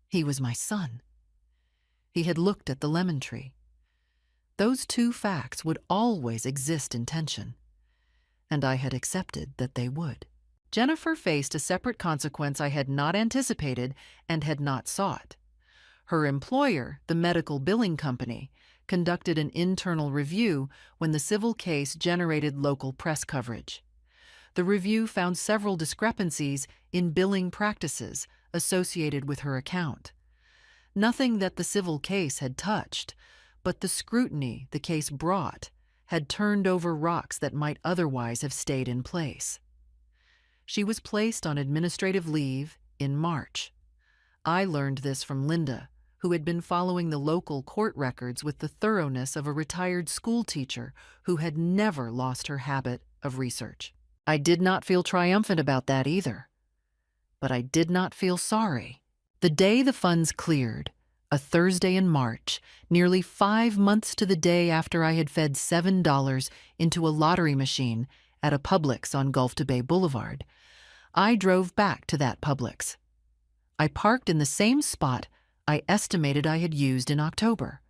He was my son. He had looked at the lemon tree. Those two facts would always exist in tension, and I had accepted that they would. Jennifer faced a separate consequence I had not anticipated and had not sought. Her employer, the medical billing company, conducted an internal review when the civil case generated local press coverage. The review found several discrepancies in billing practices associated with her account. Nothing that the civil case had touched, but the scrutiny the case brought had turned over rocks that might otherwise have stayed in place. She was placed on administrative leave in March. I learned this from Linda, who had been following the local court records with the thoroughness of a retired school teacher who had never lost her habit of research. I did not feel triumphant about that either, but I did not feel sorry. The day the funds cleared, a Thursday in March, nearly 5 months to the day after I had fed $7 into a lottery machine at a Publix on Gulf to Bay Boulevard, I drove back to that Publix. I parked in the same spot I estimated I had used in October.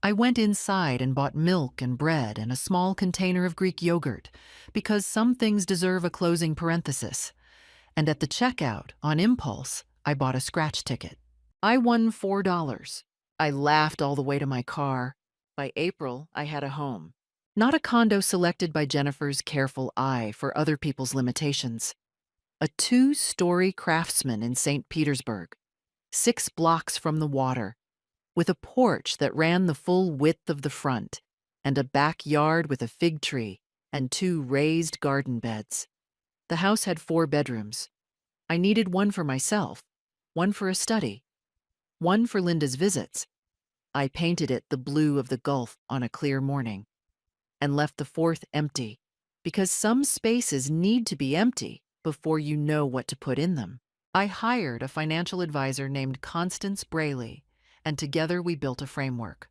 I went inside and bought milk and bread and a small container of Greek yogurt, because some things deserve a closing parenthesis. And at the checkout, on impulse, I bought a scratch ticket. I won $4. I laughed all the way to my car. By April, I had a home. Not a condo selected by Jennifer's careful eye for other people's limitations. A 2-story Craftsman in St. Petersburg, 6 blocks from the water, with a porch that ran the full width of the front, and a backyard with a fig tree and 2 raised garden beds. The house had 4 bedrooms. I needed one for myself, one for a study, one for Linda's visits. I painted it the blue of the Gulf on a clear morning, and left the 4th empty, because some spaces need to be empty before you know what to put in them. I hired a financial advisor named Constance Braley, and together we built a framework,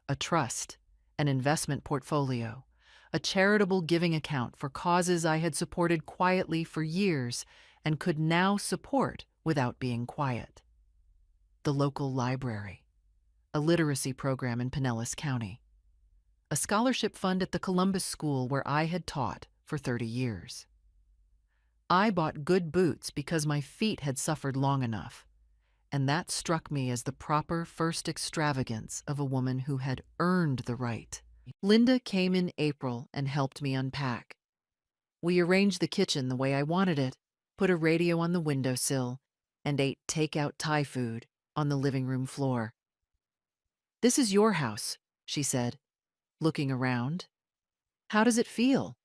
a trust, an investment portfolio, a charitable giving account for causes I had supported quietly for years and could now support without being quiet. The local library, a literacy program in Pinellas County, a scholarship fund at the Columbus School where I had taught for 30 years. I bought good boots because my feet had suffered long enough, and that struck me as the proper first extravagance of a woman who had earned the right. Linda came in April and helped me unpack. We arranged the kitchen the way I wanted it, put a radio on the windowsill, and ate takeout Thai food on the living room floor. "This is your house," she said, looking around. "How does it feel?"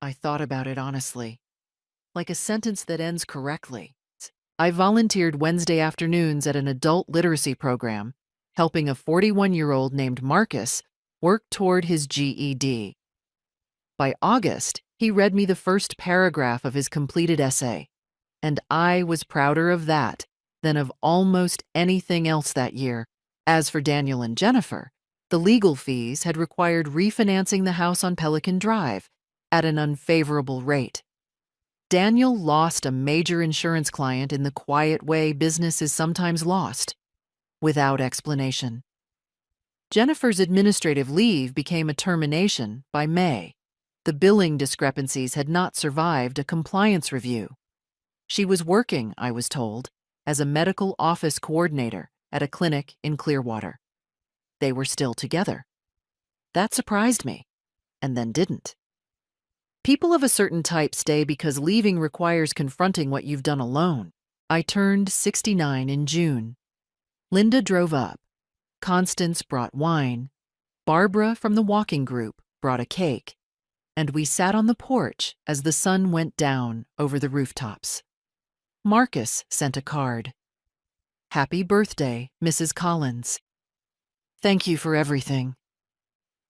I thought about it honestly, like a sentence that ends correctly. I volunteered Wednesday afternoons at an adult literacy program, helping a 41-year-old named Marcus work toward his GED. By August, he read me the first paragraph of his completed essay, and I was prouder of that than of almost anything else that year. As for Daniel and Jennifer, the legal fees had required refinancing the house on Pelican Drive at an unfavorable rate. Daniel lost a major insurance client in the quiet way business is sometimes lost, without explanation. Jennifer's administrative leave became a termination by May. The billing discrepancies had not survived a compliance review. She was working, I was told, as a medical office coordinator at a clinic in Clearwater. They were still together. That surprised me, and then didn't. People of a certain type stay because leaving requires confronting what you've done alone. I turned 69 in June. Linda drove up. Constance brought wine. Barbara from the walking group brought a cake. And we sat on the porch as the sun went down over the rooftops. Marcus sent a card. Happy birthday, Mrs. Collins. Thank you for everything.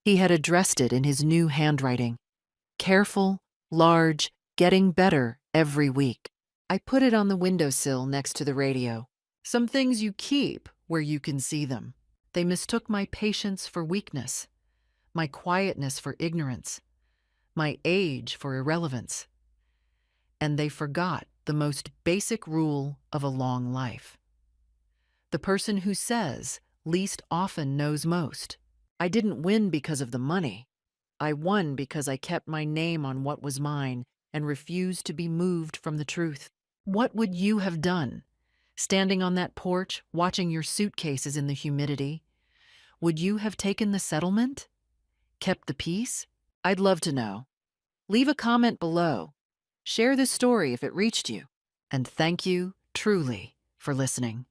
He had addressed it in his new handwriting. Careful, large, getting better every week. I put it on the windowsill next to the radio. Some things you keep where you can see them. They mistook my patience for weakness, my quietness for ignorance, my age for irrelevance. And they forgot the most basic rule of a long life. The person who says least often knows most. I didn't win because of the money. I won because I kept my name on what was mine and refused to be moved from the truth. What would you have done? Standing on that porch, watching your suitcases in the humidity? Would you have taken the settlement? Kept the peace? I'd love to know. Leave a comment below. Share this story if it reached you. And thank you, truly, for listening.